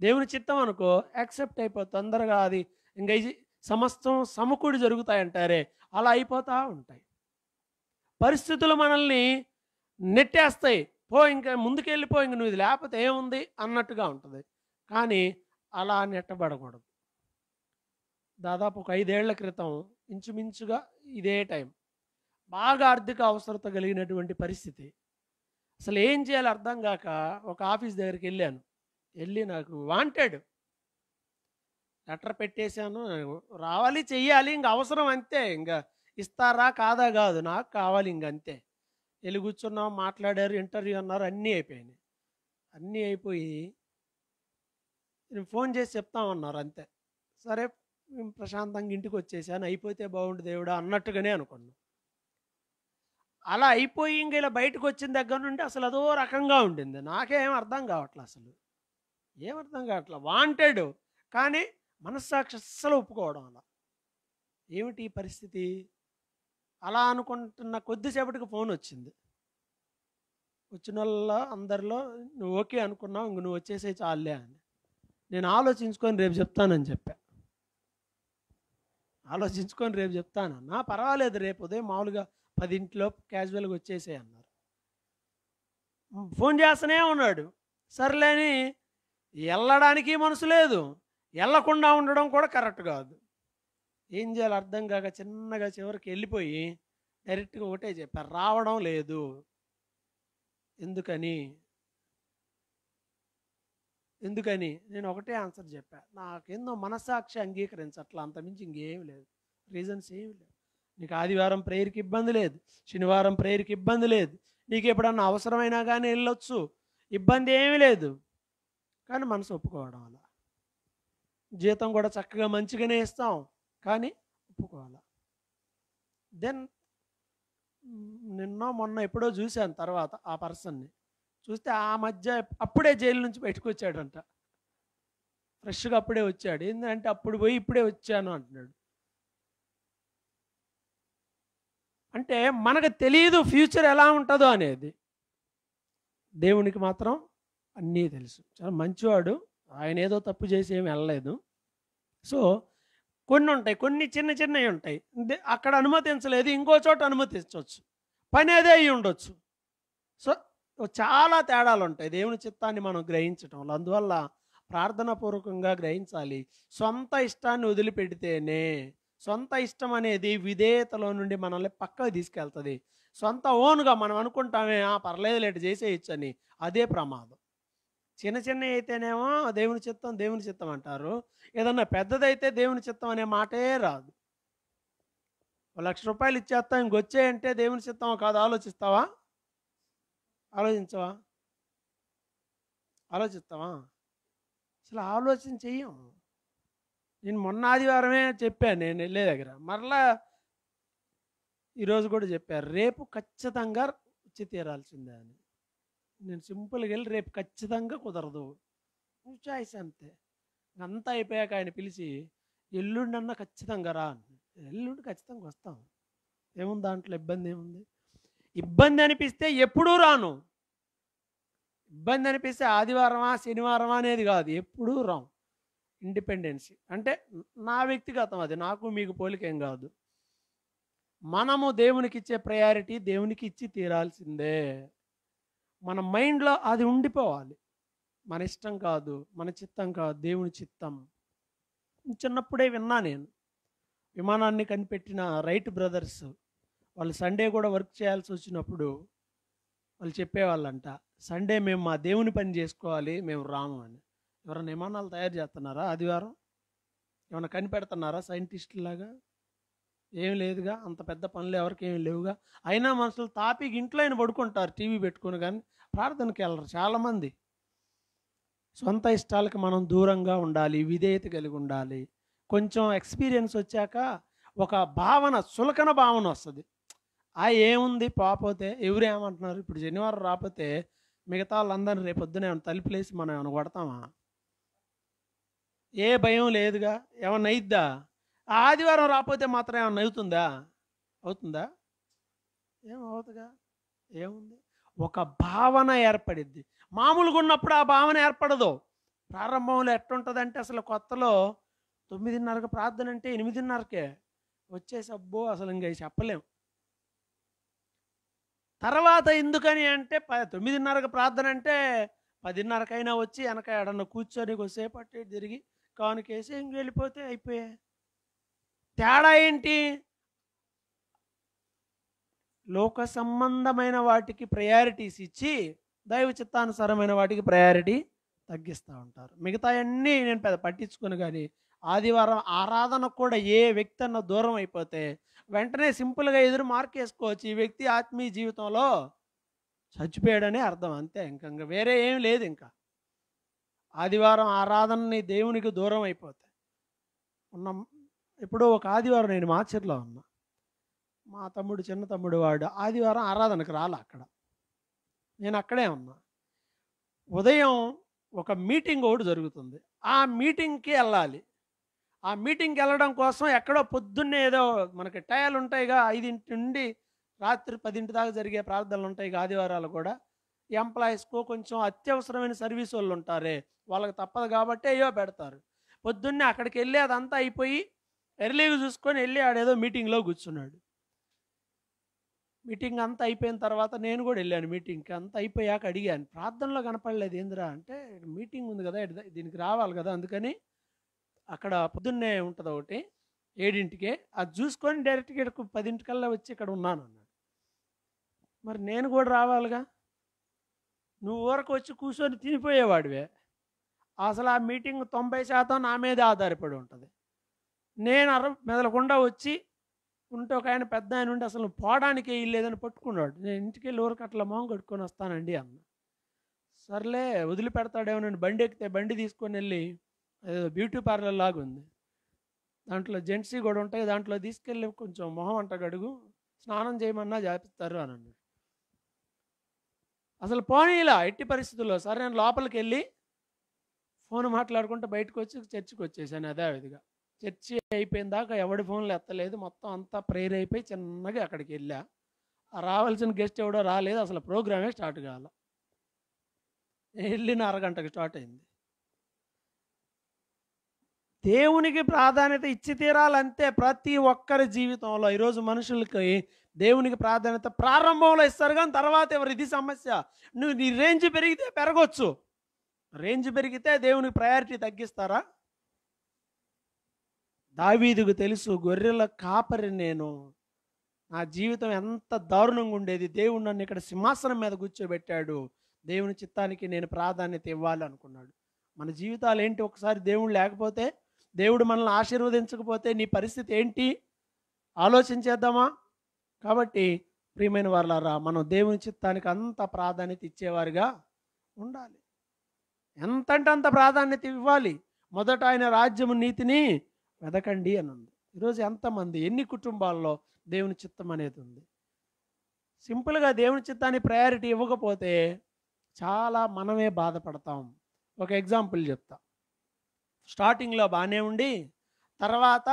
దేవుని చిత్తం అనుకో యాక్సెప్ట్ అయిపోతుంది తొందరగా. అది ఇంకా సమస్తం సమకూడి జరుగుతాయంటారే, అలా అయిపోతూ ఉంటాయి. పరిస్థితులు మనల్ని నెట్టేస్తాయి. పో ఇంకా ముందుకెళ్ళిపో, ఇంక నువ్వు ఇది లేకపోతే ఏముంది అన్నట్టుగా ఉంటుంది. కానీ అలా నెట్టబడకూడదు. దాదాపు ఒక 5 ఏళ్ల క్రితం ఇంచుమించుగా ఇదే టైం బాగా ఆర్థిక అవసరత కలిగినటువంటి పరిస్థితి. అసలు ఏం చేయాలో అర్థం కాక ఒక ఆఫీస్ దగ్గరికి వెళ్ళాను. వెళ్ళి నాకు వాంటెడ్ లెటర్ పెట్టేశాను. రావాలి, చెయ్యాలి, ఇంక అవసరం అంతే. ఇంకా ఇస్తారా కాదా కాదు, నాకు కావాలి ఇంక అంతే. వెళ్ళి కూర్చున్నాం, మాట్లాడారు, ఇంటర్వ్యూ అన్నారు, అన్నీ అయిపోయినాయి. అన్నీ అయిపోయి నేను ఫోన్ చేసి చెప్తామన్నారు అంతే. సరే ప్రశాంతంగా ఇంటికి వచ్చేసాను. అయిపోతే బాగుండు దేవుడా అన్నట్టుగానే అనుకున్నాను. అలా అయిపోయి ఇంక ఇలా బయటకు వచ్చిన దగ్గర నుండి అసలు అదో రకంగా ఉండింది. నాకేం అర్థం కావట్లే, అసలు ఏం అర్థం కావట్లే. వాంటెడ్ కానీ మనస్సాక్షి అస్సలు ఒప్పుకోవడం. అలా ఏమిటి ఈ పరిస్థితి? అలా అనుకుంటున్న కొద్దిసేపటికి ఫోన్ వచ్చింది. వచ్చిన వాళ్ళ అందరిలో నువ్వు ఓకే అనుకున్నావు, ఇంక నువ్వు వచ్చేసే చాలే అని. నేను ఆలోచించుకొని రేపు చెప్తానని చెప్పా. ఆలోచించుకొని రేపు చెప్తానన్నా. పర్వాలేదు, రేపు ఉదయం మామూలుగా 10 క్యాజువల్గా వచ్చేసే అన్నారు. ఫోన్ చేస్తూనే ఉన్నాడు. సర్లేని వెళ్ళడానికి మనసు లేదు, వెళ్ళకుండా ఉండడం కూడా కరెక్ట్ కాదు. ఏం చేయాలి అర్థం కాక చిన్నగా చివరికి వెళ్ళిపోయి డైరెక్ట్గా ఒకటే చెప్పారు, రావడం లేదు. ఎందుకని నేను ఒకటే ఆన్సర్ చెప్పా. నాకేందో మనస్సాక్షి అంగీకరించట్లా, అంతమించి ఇంకేం లేదు. రీజన్స్ ఏమి లేవు. నీకు ఆదివారం ప్రేయర్కి ఇబ్బంది లేదు, శనివారం ప్రేయర్కి ఇబ్బంది లేదు, నీకు ఎప్పుడన్నా అవసరమైనా కానీ వెళ్ళొచ్చు, ఇబ్బంది ఏమీ లేదు. కానీ మనసు ఒప్పుకోవడం. అలా జీతం కూడా చక్కగా మంచిగానే ఇస్తాం, కానీ ఒప్పుకోవాలా. దెన్ నిన్న మొన్న ఎప్పుడో చూశాను తర్వాత ఆ పర్సన్ని చూస్తే, ఆ మధ్య అప్పుడే జైలు నుంచి బయటకు వచ్చాడంట. ఫ్రెష్గా అప్పుడే వచ్చాడు. ఏంటంటే అప్పుడు పోయి ఇప్పుడే వచ్చాను అంటున్నాడు. అంటే మనకు తెలియదు ఫ్యూచర్ ఎలా ఉంటుందో అనేది. దేవునికి మాత్రం అన్నీ తెలుసు. చాలా మంచివాడు, ఆయన ఏదో తప్పు చేసి ఏమి వెళ్ళలేదు. సో కొన్ని ఉంటాయి, కొన్ని చిన్న చిన్నవి ఉంటాయి. అక్కడ అనుమతించలేదు, ఇంకో చోట అనుమతించవచ్చు, పని అదే అయి ఉండొచ్చు. సో చాలా తేడాలు ఉంటాయి దేవుని చిత్తాన్ని మనం గ్రహించటంలో. అందువల్ల ప్రార్థనాపూర్వకంగా గ్రహించాలి. సొంత ఇష్టాన్ని వదిలిపెడితేనే, సొంత ఇష్టం అనేది విధేయతలో నుండి మనల్ని పక్కకు తీసుకెళ్తుంది. సొంత ఓన్గా మనం అనుకుంటామే పర్లేదు లేట్ చేసేయచ్చు అని, అదే ప్రమాదం. చిన్న చిన్నవి అయితేనేమో దేవుని చిత్తం దేవుని చిత్తం అంటారు. ఏదన్నా పెద్దదైతే దేవుని చిత్తం అనే మాటే రాదు. ₹1,00,000 ఇచ్చేస్తాం, ఇంకొచ్చేయంటే దేవుని చిత్తం కాదు. ఆలోచిస్తావా? ఆలోచించవా? ఆలోచిస్తావా? అసలు ఆలోచన చెయ్యం. నేను మొన్న ఆదివారమే చెప్పాను, నేను వెళ్ళే దగ్గర మరలా ఈరోజు కూడా చెప్పారు, రేపు ఖచ్చితంగా వచ్చి తీరాల్సిందే అని. నేను సింపుల్గా వెళ్ళి రేపు ఖచ్చితంగా కుదరదు, చాయిస్ అంతే. అంతా అయిపోయాక ఆయన పిలిచి ఎల్లుండి అన్న ఖచ్చితంగా రా అని. ఎల్లుండి ఖచ్చితంగా వస్తాం, ఏముంది దాంట్లో, ఇబ్బంది ఏముంది? ఇబ్బంది అనిపిస్తే ఎప్పుడూ రాను. ఇబ్బంది అనిపిస్తే ఆదివారమా శనివారమా అనేది కాదు, ఎప్పుడూ రాం. ఇండిపెండెన్సీ అంటే నా వ్యక్తిగతం, అది నాకు మీకు పోలికేం కాదు. మనము దేవునికి ఇచ్చే ప్రయారిటీ దేవునికి ఇచ్చి తీరాల్సిందే. మన మైండ్లో అది ఉండిపోవాలి. మన ఇష్టం కాదు, మన చిత్తం కాదు, దేవుని చిత్తం. చిన్నప్పుడే విన్నా నేను. విమానాన్ని కనిపెట్టిన రైట్ బ్రదర్స్ వాళ్ళు సండే కూడా వర్క్ చేయాల్సి వచ్చినప్పుడు వాళ్ళు చెప్పేవాళ్ళంట, సండే మేము మా దేవుని పని చేసుకోవాలి, మేము రాము అని. ఎవరైనా విమానాలు తయారు చేస్తున్నారా ఆదివారం? ఏమైనా కనిపెడుతున్నారా సైంటిస్టులాగా? ఏం లేదుగా, అంత పెద్ద పనులు ఎవరికి ఏమి లేవుగా. అయినా మనుషులు తాపికి ఇంట్లో అయినా పడుకుంటారు టీవీ పెట్టుకుని, కానీ ప్రార్థనకి వెళ్ళరు చాలామంది. సొంత ఇష్టాలకు మనం దూరంగా ఉండాలి, విధేయత కలిగి ఉండాలి. కొంచెం ఎక్స్పీరియన్స్ వచ్చాక ఒక భావన, చులకన భావన వస్తుంది. ఏముంది పోతే, ఎవరు ఏమంటున్నారు? ఇప్పుడు శనివారం రాకపోతే మిగతా వాళ్ళందరినీ రేపొద్దున ఏమైనా తలుపులేసి మనం ఏమైనా కొడతామా? ఏ భయం లేదుగా. ఏమన్నా అయిద్దా? ఆదివారం రాకపోతే మాత్రం ఏమన్నా అవుతుందా? ఏమవుతుందిగా. ఏముంది? ఒక భావన ఏర్పడిద్ది. మామూలుగా ఉన్నప్పుడు ఆ భావన ఏర్పడదు. ప్రారంభంలో ఎట్టుంటుందంటే, అసలు కొత్తలో 9:30కి ప్రార్థన అంటే 8:30కే వచ్చేసి అబ్బో అసలు ఇంక చెప్పలేం. తర్వాత ఎందుకని అంటే 9:30కి ప్రార్థన అంటే 10:30కైనా వచ్చి వెనక ఎడన్నా కూర్చొని కొద్దిసేపు అటు ఇటు తిరిగి కానుకేసి ఇంక వెళ్ళిపోతే అయిపోయాయి. తేడా ఏంటి? లోక సంబంధమైన వాటికి ప్రయారిటీస్ ఇచ్చి దైవ చిత్తానుసారమైన వాటికి ప్రయారిటీ తగ్గిస్తూ ఉంటారు. మిగతా అన్నీ నేను పెద్ద పట్టించుకుని, కానీ ఆదివారం ఆరాధనకు కూడా ఏ వ్యక్తి అన్న దూరం అయిపోతే వెంటనే సింపుల్గా ఎదురు మార్క్ వేసుకోవచ్చు, ఈ వ్యక్తి ఆత్మీయ జీవితంలో చచ్చిపోయాడని అర్థం. అంతే, ఇంకా వేరే ఏం లేదు. ఇంకా ఆదివారం ఆరాధనని దేవునికి దూరం అయిపోతే ఉన్నాం. ఇప్పుడు ఒక ఆదివారం నేను మాచర్లో ఉన్నా. మా తమ్ముడు, చిన్న తమ్ముడు వాడు ఆదివారం ఆరాధనకు రాలే. అక్కడ నేను అక్కడే ఉన్నా. ఉదయం ఒక మీటింగ్ ఒకటి జరుగుతుంది, ఆ మీటింగ్కి వెళ్ళాలి. ఆ మీటింగ్కి వెళ్ళడం కోసం ఎక్కడో పొద్దున్నే ఏదో మనకి టయాలు ఉంటాయిగా, 5 నుండి రాత్రి 10 దాకా జరిగే ప్రార్థనలు ఉంటాయి. ఆదివారాలు కూడా ఎంప్లాయీస్కు కొంచెం అత్యవసరమైన సర్వీస్ వాళ్ళు ఉంటారే, వాళ్ళకి తప్పదు కాబట్టి అయ్యో పెడతారు. పొద్దున్నే అక్కడికి వెళ్ళి అదంతా అయిపోయి ఎర్లీగా చూసుకొని వెళ్ళి ఆడేదో మీటింగ్లో కూర్చున్నాడు. మీటింగ్ అంతా అయిపోయిన తర్వాత నేను కూడా వెళ్ళాను మీటింగ్కి. అంతా అయిపోయాక అడిగాను, ప్రార్థనలో కనపడలేదు ఏందిరా అంటే, మీటింగ్ ఉంది కదా దీనికి రావాలి కదా, అందుకని అక్కడ పొద్దున్నే ఉంటుంది ఒకటి 7ంటికే, అది చూసుకొని డైరెక్ట్గా ఇక్కడ 10ంటికల్లా వచ్చి ఇక్కడ ఉన్నాను అన్నాడు. మరి నేను కూడా రావాలిగా, నువ్వు ఊరకు వచ్చి కూర్చొని తినిపోయేవాడివే. అసలు ఆ మీటింగ్ 90% నా మీదే ఆధారపడి ఉంటుంది. నేను మెదలకుండా వచ్చి ఉంటే ఒక ఆయన పెద్ద ఆయన ఉండి అసలు పోవడానికి లేదని పట్టుకున్నాడు. నేను ఇంటికి వెళ్ళి ఊరికి అట్లా మొహం కట్టుకొని వస్తానండి అన్న. సర్లే వదిలిపెడతాడేమో, నేను బండి ఎక్కితే బండి తీసుకొని వెళ్ళి బ్యూటీ పార్లర్ లాగా ఉంది, దాంట్లో జెంట్సీ కూడా ఉంటాయి, దాంట్లో తీసుకెళ్ళి కొంచెం మొహం అంట గడుగు, స్నానం చేయమన్నా చేపిస్తారు అని అన్నాడు. అసలు పోనీలా ఎట్టి పరిస్థితుల్లో. సరే నేను లోపలికి వెళ్ళి ఫోన్ మాట్లాడుకుంటూ బయటకు వచ్చి చర్చికి వచ్చేసాను. అదేవిధంగా చర్చి అయిపోయిన దాకా ఎవడి ఫోన్లు ఎత్తలేదు, మొత్తం అంతా ప్రేయర్ అయిపోయి చిన్నగా అక్కడికి వెళ్ళా. రావాల్సిన గెస్ట్ ఎవడో రాలేదు, అసలు ప్రోగ్రామే స్టార్ట్ కావాలి. వెళ్ళిన అరగంటకి స్టార్ట్ అయింది. దేవునికి ప్రాధాన్యత ఇచ్చి తీరాలంతే ప్రతి ఒక్కరి జీవితంలో. ఈరోజు మనుషులకి దేవునికి ప్రాధాన్యత ప్రారంభంలో ఇస్తారు, కానీ తర్వాత ఎవరు, ఇది సమస్య. నువ్వు నీ రేంజ్ పెరిగితే పెరగవచ్చు, రేంజ్ పెరిగితే దేవునికి ప్రయారిటీ తగ్గిస్తారా? దావీదుకు తెలుసు, గొర్రెల కాపరి నేను, నా జీవితం ఎంత దారుణంగా ఉండేది, దేవుడు నన్ను ఇక్కడ సింహాసనం మీద కూర్చోబెట్టాడు, దేవుని చిత్తానికి నేను ప్రాధాన్యత ఇవ్వాలి అనుకున్నాడు. మన జీవితాలు ఏంటి? ఒకసారి దేవుడు లేకపోతే, దేవుడు మనల్ని ఆశీర్వదించకపోతే నీ పరిస్థితి ఏంటి ఆలోచించేద్దామా? కాబట్టి ప్రియమైన వారలారా, మనం దేవుని చిత్తానికి అంత ప్రాధాన్యత ఇచ్చేవారుగా ఉండాలి. ఎంతంటే అంత ప్రాధాన్యత ఇవ్వాలి. మొదట ఆయన రాజ్యము నీతిని వెదకండి అని ఉంది. ఈరోజు ఎంతమంది, ఎన్ని కుటుంబాల్లో దేవుని చిత్తం అనేది ఉంది? సింపుల్గా దేవుని చిత్తాన్ని ప్రయారిటీ ఇవ్వకపోతే చాలా మనమే బాధపడతాం. ఒక ఎగ్జాంపుల్ చెప్తా. స్టార్టింగ్లో బాగానే ఉండి తర్వాత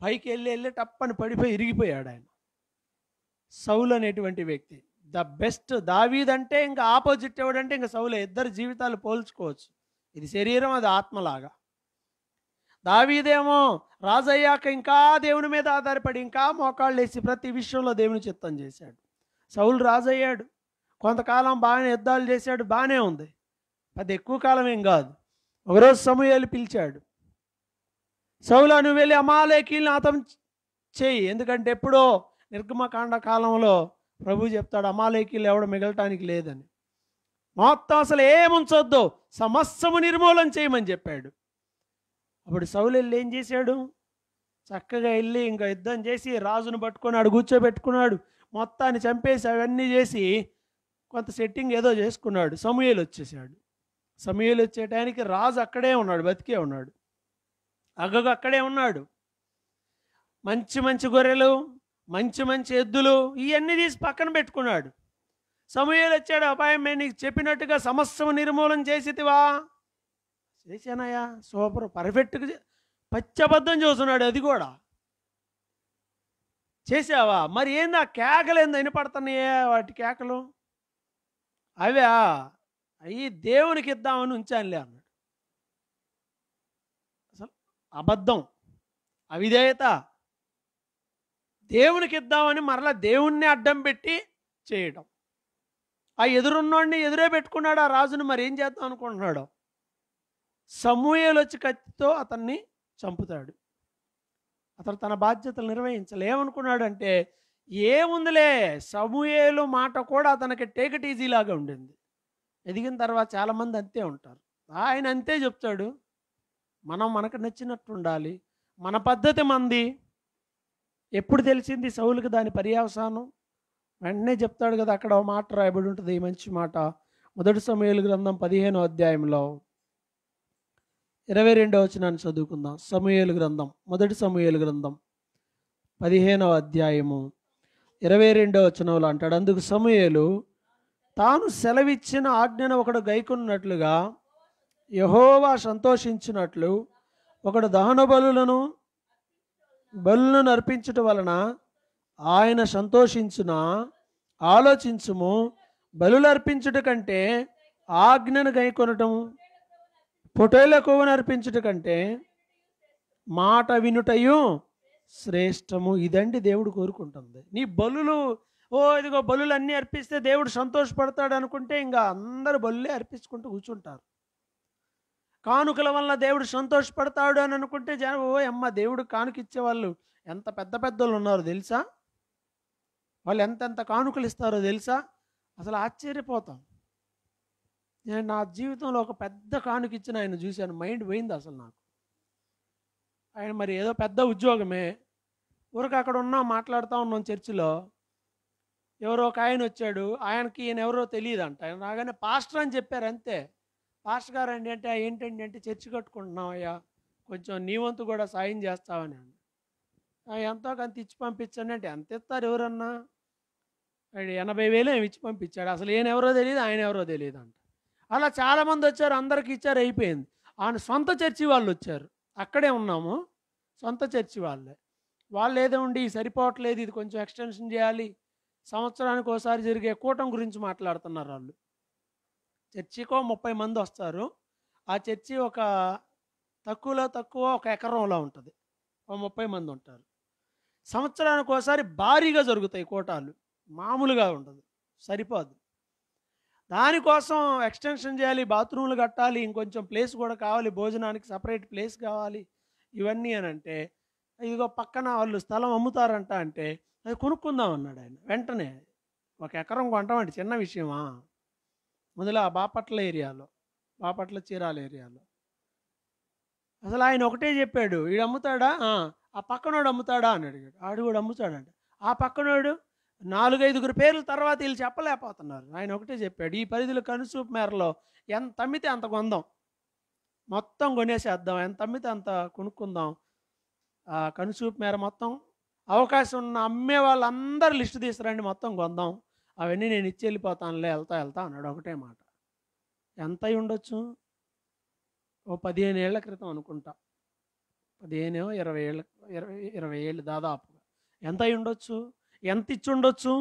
పైకి వెళ్ళి టప్పని పడిపోయి ఇరిగిపోయాడు ఆయన. సౌలు అనేటువంటి వ్యక్తి ద బెస్ట్. దావీదంటే ఇంకా ఆపోజిట్ ఎవడంటే ఇంకా సౌలే. ఇద్దరు జీవితాలు పోల్చుకోవచ్చు, ఇది శరీరం, అది ఆత్మలాగా. దావీదేమో రాజయ్యాక ఇంకా దేవుని మీద ఆధారపడి ఇంకా మోకాళ్ళు వేసి ప్రతి విషయంలో దేవుని చిత్తం చేశాడు. సౌలు రాజయ్యాడు, కొంతకాలం బాగానే యుద్ధాలు చేశాడు, బాగానే ఉంది, పెద్ద ఎక్కువ కాలం ఏం కాదు. ఒకరోజు సమూయేలు పిలిచాడు, సౌలు నువ్వు వెళ్ళి అమాలేకీలను హతం చేయి, ఎందుకంటే ఎప్పుడో నిర్గమకాండ కాలంలో ప్రభు చెప్తాడు అమాలేకీలు ఎవడు మిగలటానికి లేదని. మొత్తం అసలు ఏముంచొద్దు, సమస్తము నిర్మూలన చేయమని చెప్పాడు. అప్పుడు సౌలు వెళ్ళి ఏం చేశాడు? చక్కగా వెళ్ళి ఇంకా యుద్ధం చేసి రాజును పట్టుకున్నాడు, కూర్చోబెట్టుకున్నాడు, మొత్తాన్ని చంపేసి అవన్నీ చేసి కొంత సెట్టింగ్ ఏదో చేసుకున్నాడు. సమూయేలు వచ్చేసాడు. సమూయేలు వచ్చేటానికి రాజు అక్కడే ఉన్నాడు, బతికే ఉన్నాడు. అగ్గగా అక్కడే ఉన్నాడు. మంచి మంచి గొర్రెలు, మంచి మంచి ఎద్దులు ఇవన్నీ తీసి పక్కన పెట్టుకున్నాడు. సమూయేలు వచ్చాడు, అపాయం నేను నీకు చెప్పినట్టుగా సమస్యము నిర్మూలన చేసేదివా? చేశానయ్యా, సూపర్, పర్ఫెక్ట్గా. పచ్చబద్ధం చూస్తున్నాడు, అది కూడా చేసావా? మరి ఏంది ఆ కేకలు ఏందో వినపడుతున్నాయే, వాటి కేకలు అవే అవి దేవునికి ఇద్దామని ఉంచానులే అన్నాడు. అసలు అబద్ధం, అవిధేయత. దేవునికి ఇద్దామని మరలా దేవుణ్ణి అడ్డం పెట్టి చేయడం. ఆ ఎదురున్నోడిని ఎదురే పెట్టుకున్నాడు ఆ రాజును. మరి ఏం చేద్దాం అనుకుంటున్నాడు? సమూయేలు వచ్చి కత్తితో అతన్ని చంపుతాడు. అతను తన బాధ్యతలు నిర్వహించాలి. ఏమనుకున్నాడంటే, ఏముందిలే, సమూయేలు మాట కూడా అతనికి టేక్ ఇట్ ఈజీ లాగా ఉండింది. ఎదిగిన తర్వాత చాలామంది అంతే ఉంటారు. ఆయన అంతే చెప్తాడు, మనం మనకు నచ్చినట్టు ఉండాలి, మన పద్ధతి మంది. ఎప్పుడు తెలిసింది సౌలుకి దాని పర్యవసానం? వెంటనే చెప్తాడు కదా, అక్కడ ఒక మాట రాయబడి ఉంటుంది, ఈ మంచి మాట. మొదటి సమూయేలు గ్రంథం 15వ అధ్యాయంలో 22వ వచనాన్ని చదువుకుందాం. సమూయేలు గ్రంథం, మొదటి సమూయేలు గ్రంథం 15వ అధ్యాయము 22వ వచనంలో అంటాడు, అందుకు సమూయేలు తాను సెలవిచ్చిన ఆజ్ఞను ఒకడు గైకొన్నట్లుగా యెహోవా సంతోషించినట్లు ఒకడు దహన బలులను అర్పించుట వలన ఆయన సంతోషించున. ఆలోచించుము, బలులు అర్పించుట కంటే ఆజ్ఞను గైకొనటం, పొటేళ్ల కొవ్వును అర్పించుట కంటే మాట వినుటయు శ్రేష్టము. ఇదండి దేవుడు కోరుకుంటుంది. నీ బలులు, ఇదిగో బలులు అన్నీ అర్పిస్తే దేవుడు సంతోషపడతాడు అనుకుంటే ఇంకా అందరూ బలులే అర్పించుకుంటూ కూర్చుంటారు. కానుకల వల్ల దేవుడు సంతోషపడతాడు అని అనుకుంటే జనం అమ్మ దేవుడు కానుక ఇచ్చేవాళ్ళు ఎంత పెద్ద పెద్దలు ఉన్నారు తెలుసా? వాళ్ళు ఎంతెంత కానుకలు ఇస్తారో తెలుసా? అసలు ఆశ్చర్యపోతాం. నేను నా జీవితంలో ఒక పెద్ద కానుక ఇచ్చిన ఆయన చూశాను, మైండ్ పోయింది అసలు నాకు. ఆయన మరి ఏదో పెద్ద ఉద్యోగమే, ఊరికి అక్కడ ఉన్నాం, మాట్లాడుతూ ఉన్నాం చర్చిలో. ఎవరో ఒక ఆయన వచ్చాడు, ఆయనకి ఈయన ఎవరో తెలియదంట. ఆయన రాగానే పాస్టర్ అని చెప్పారు అంతే. పాస్టర్ గారు అండి అంటే ఏంటండి అంటే, చర్చి కట్టుకుంటున్నాం అయ్యా, కొంచెం నీ వంతు కూడా సాయం చేస్తామని. ఎంతో కొంత ఇచ్చి పంపించండి అంటే, ఎంత ఇస్తారు ఎవరన్నా? 80,000 ఏమి ఇచ్చి పంపించాడు. అసలు ఈయన ఎవరో తెలియదు, ఆయన ఎవరో తెలియదు అంట. అలా చాలామంది వచ్చారు, అందరికి ఇచ్చారు, అయిపోయింది. ఆయన సొంత చర్చి వాళ్ళు వచ్చారు, అక్కడే ఉన్నాము, సొంత చర్చి వాళ్ళే. వాళ్ళు ఏదో ఉండి సరిపోవట్లేదు, ఇది కొంచెం ఎక్స్టెన్షన్ చేయాలి, సంవత్సరానికి ఒకసారి జరిగే కూటం గురించి మాట్లాడుతున్నారు వాళ్ళు. చర్చికో 30 మంది వస్తారు. ఆ చర్చి ఒక తక్కువలో తక్కువ ఒక ఎకరంలో ఉంటుంది, ఒక 30 మంది ఉంటారు. సంవత్సరానికి ఒకసారి భారీగా జరుగుతాయి కూటాలు, మామూలుగా ఉండదు, సరిపోదు. దానికోసం ఎక్స్టెన్షన్ చేయాలి, బాత్రూమ్లు కట్టాలి, ఇంకొంచెం ప్లేస్ కూడా కావాలి, భోజనానికి సపరేట్ ప్లేస్ కావాలి, ఇవన్నీ అని అంటే, ఇదిగో పక్కన వాళ్ళు స్థలం అమ్ముతారంట అంటే, అది కొనుక్కుందాం అన్నాడు ఆయన. వెంటనే 1 ఎకరం కొంటామంటే చిన్న విషయమా? మొదలు ఆ బాపట్ల ఏరియాలో, బాపట్ల చీరాల ఏరియాలో. అసలు ఆయన ఒకటే చెప్పాడు, వీడు అమ్ముతాడా? ఆ పక్కనోడు అమ్ముతాడా అని అడిగాడు. ఆడు కూడా అమ్ముతాడంట. ఆ పక్కనోడు 4-5 పేర్ల తర్వాత వీళ్ళు చెప్పలేకపోతున్నారు. ఆయన ఒకటే చెప్పాడు, ఈ పరిధిలో కనుసూపు మేరలో ఎంత అమ్మితే అంత కొందాం, మొత్తం కొనేసేద్దాం, ఎంత అమ్మితే అంత కొనుక్కుందాం, ఆ కనుసూపు మేర మొత్తం అవకాశం ఉన్న అమ్మే వాళ్ళందరూ లిస్టు తీసుకురండి, మొత్తం కొందాం, అవన్నీ నేను ఇచ్చి వెళ్ళిపోతానులే, వెళ్తా అన్నాడు. ఒకటే మాట. ఎంత అయి ఉండొచ్చు? ఓ 15 ఏళ్ల క్రితం అనుకుంటా, 15 20 ఏళ్ళ 20 ఏళ్ళు దాదాపుగా. ఎంత అయి ఉండొచ్చు? ఎంత ఇచ్చి ఉండొచ్చు?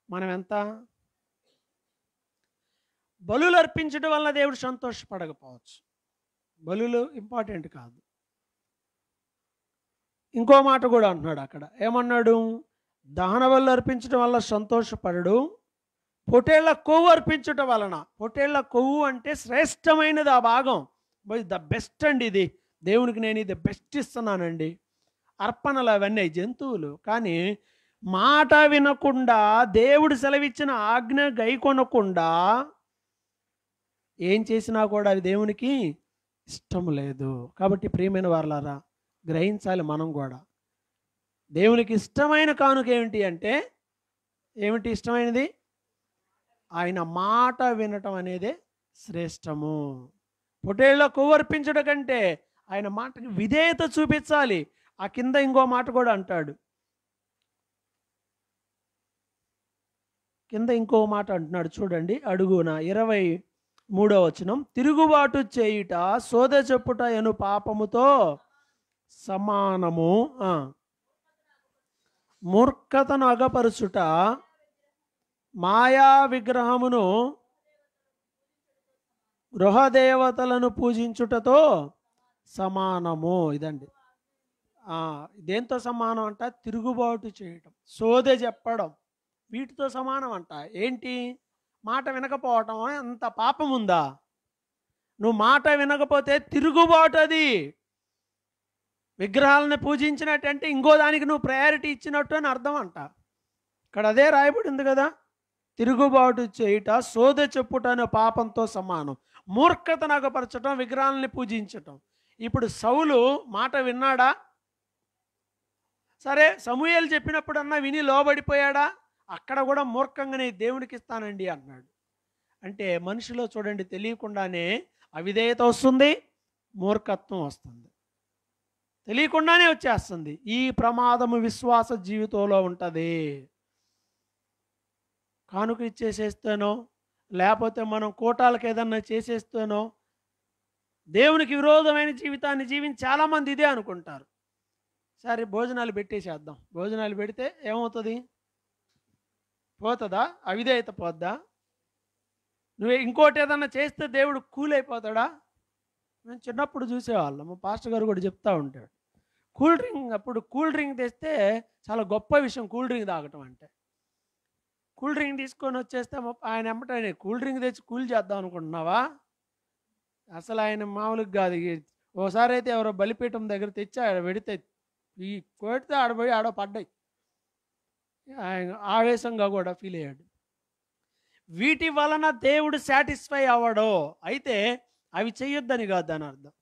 మనం ఎంత? బలులు అర్పించడం వల్ల దేవుడు సంతోషపడకపోవచ్చు, బలులు ఇంపార్టెంట్ కాదు. ఇంకో మాట కూడా అంటున్నాడు అక్కడ, ఏమన్నాడు? దహన బలులు అర్పించడం వల్ల సంతోషపడడు, పొటేళ్ల కొవ్వు అర్పించటం వలన. పొటేళ్ల కొవ్వు అంటే శ్రేష్టమైనది ఆ భాగం, ద బెస్ట్ అండి, ఇది దేవునికి నేను ఇది బెస్ట్ ఇస్తున్నానండి. అర్పణలు అవన్నీ జంతువులు, కానీ మాట వినకుండా, దేవుడు సెలవిచ్చిన ఆజ్ఞ గైకొనకుండా ఏం చేసినా కూడా అది దేవునికి ఇష్టం లేదు. కాబట్టి ప్రియమైన వారలారా, గ్రహించాలి మనం కూడా. దేవునికి ఇష్టమైన కానుక ఏమిటి అంటే, ఏమిటి ఇష్టమైనది? ఆయన మాట వినటం అనేదే శ్రేష్టము. పొట్టేళ్ళలో కొవ్వర్పించడం కంటే ఆయన మాటకి విధేయత చూపించాలి. ఆ కింద ఇంకో మాట కూడా అంటాడు. కింద ఇంకో మాట అంటున్నాడు చూడండి, అడుగున 23వ వచనం. తిరుగుబాటు చేయుట సోదె చెప్పుట ఎను పాపముతో సమానము. మూర్ఖతను అగపరుచుట మాయా విగ్రహమును గృహదేవతలను పూజించుటతో సమానము. ఇదండి. దేంతో సమానం అంట? తిరుగుబాటు చేయటం, సోదె చెప్పడం, వీటితో సమానం అంట. ఏంటి? మాట వినకపోవటం అంత పాపం ఉందా? నువ్వు మాట వినకపోతే తిరుగుబాటు. అది విగ్రహాలను పూజించినట్టంటే ఇంకో దానికి నువ్వు ప్రయారిటీ ఇచ్చినట్టు అని అర్థం అంట. ఇక్కడ అదే రాయబడింది కదా, తిరుగుబాటు చేయుట సోదె చెప్పుట అనే పాపంతో సమానం. మూర్ఖతను అగపరచటం, విగ్రహాలని పూజించటం. ఇప్పుడు సౌలు మాట విన్నాడా? సరే, సమూయేలు చెప్పినప్పుడన్నా విని లోబడిపోయాడా? అక్కడ కూడా మూర్ఖంగానే దేవునికి ఇస్తానండి అన్నాడు. అంటే మనిషిలో చూడండి, తెలియకుండానే అవిధేయత వస్తుంది, మూర్ఖత్వం వస్తుంది, తెలియకుండానే వచ్చేస్తుంది. ఈ ప్రమాదము విశ్వాస జీవితంలో ఉంటుంది. కానుక ఇచ్చేసేస్తేనో, లేకపోతే మనం కోటాలకు ఏదన్నా చేసేస్తేనో దేవునికి విరోధమైన జీవితాన్ని జీవించి చాలామంది ఇదే అనుకుంటారు. సరే, భోజనాలు పెట్టేసేద్దాం. భోజనాలు పెడితే ఏమవుతుంది? పోతుందా? అవిధేయత పోద్దా? నువ్వు ఇంకోటి ఏదన్నా చేస్తే దేవుడు కూలైపోతాడా? మేము చిన్నప్పుడు చూసేవాళ్ళం. మా పాస్టర్ గారు కూడా చెప్తూ ఉంటాడు, కూల్ డ్రింక్ అప్పుడు కూల్ డ్రింక్ తెస్తే చాలా గొప్ప విషయం కూల్ డ్రింక్ తాగటం అంటే. కూల్ డ్రింక్ తీసుకొని వచ్చేస్తే ఆయన ఎమ్మటనే కూల్ డ్రింక్ తెచ్చి కూల్ చేద్దాం అనుకుంటున్నావా? అసలు ఆయన మామూలుగా కాదు. ఓసారి అయితే ఎవరో బలిపీఠం దగ్గర తెచ్చి ఆడ పెడితే ఈ కొడితే ఆడపోయి ఆడ పడ్డాయి. ఆయన ఆవేశంగా కూడా ఫీల్ అయ్యాడు. వీటి వలన దేవుడు సాటిస్ఫై అవ్వడో. అయితే అవి చేయొద్దని కాదు దాని అర్థం.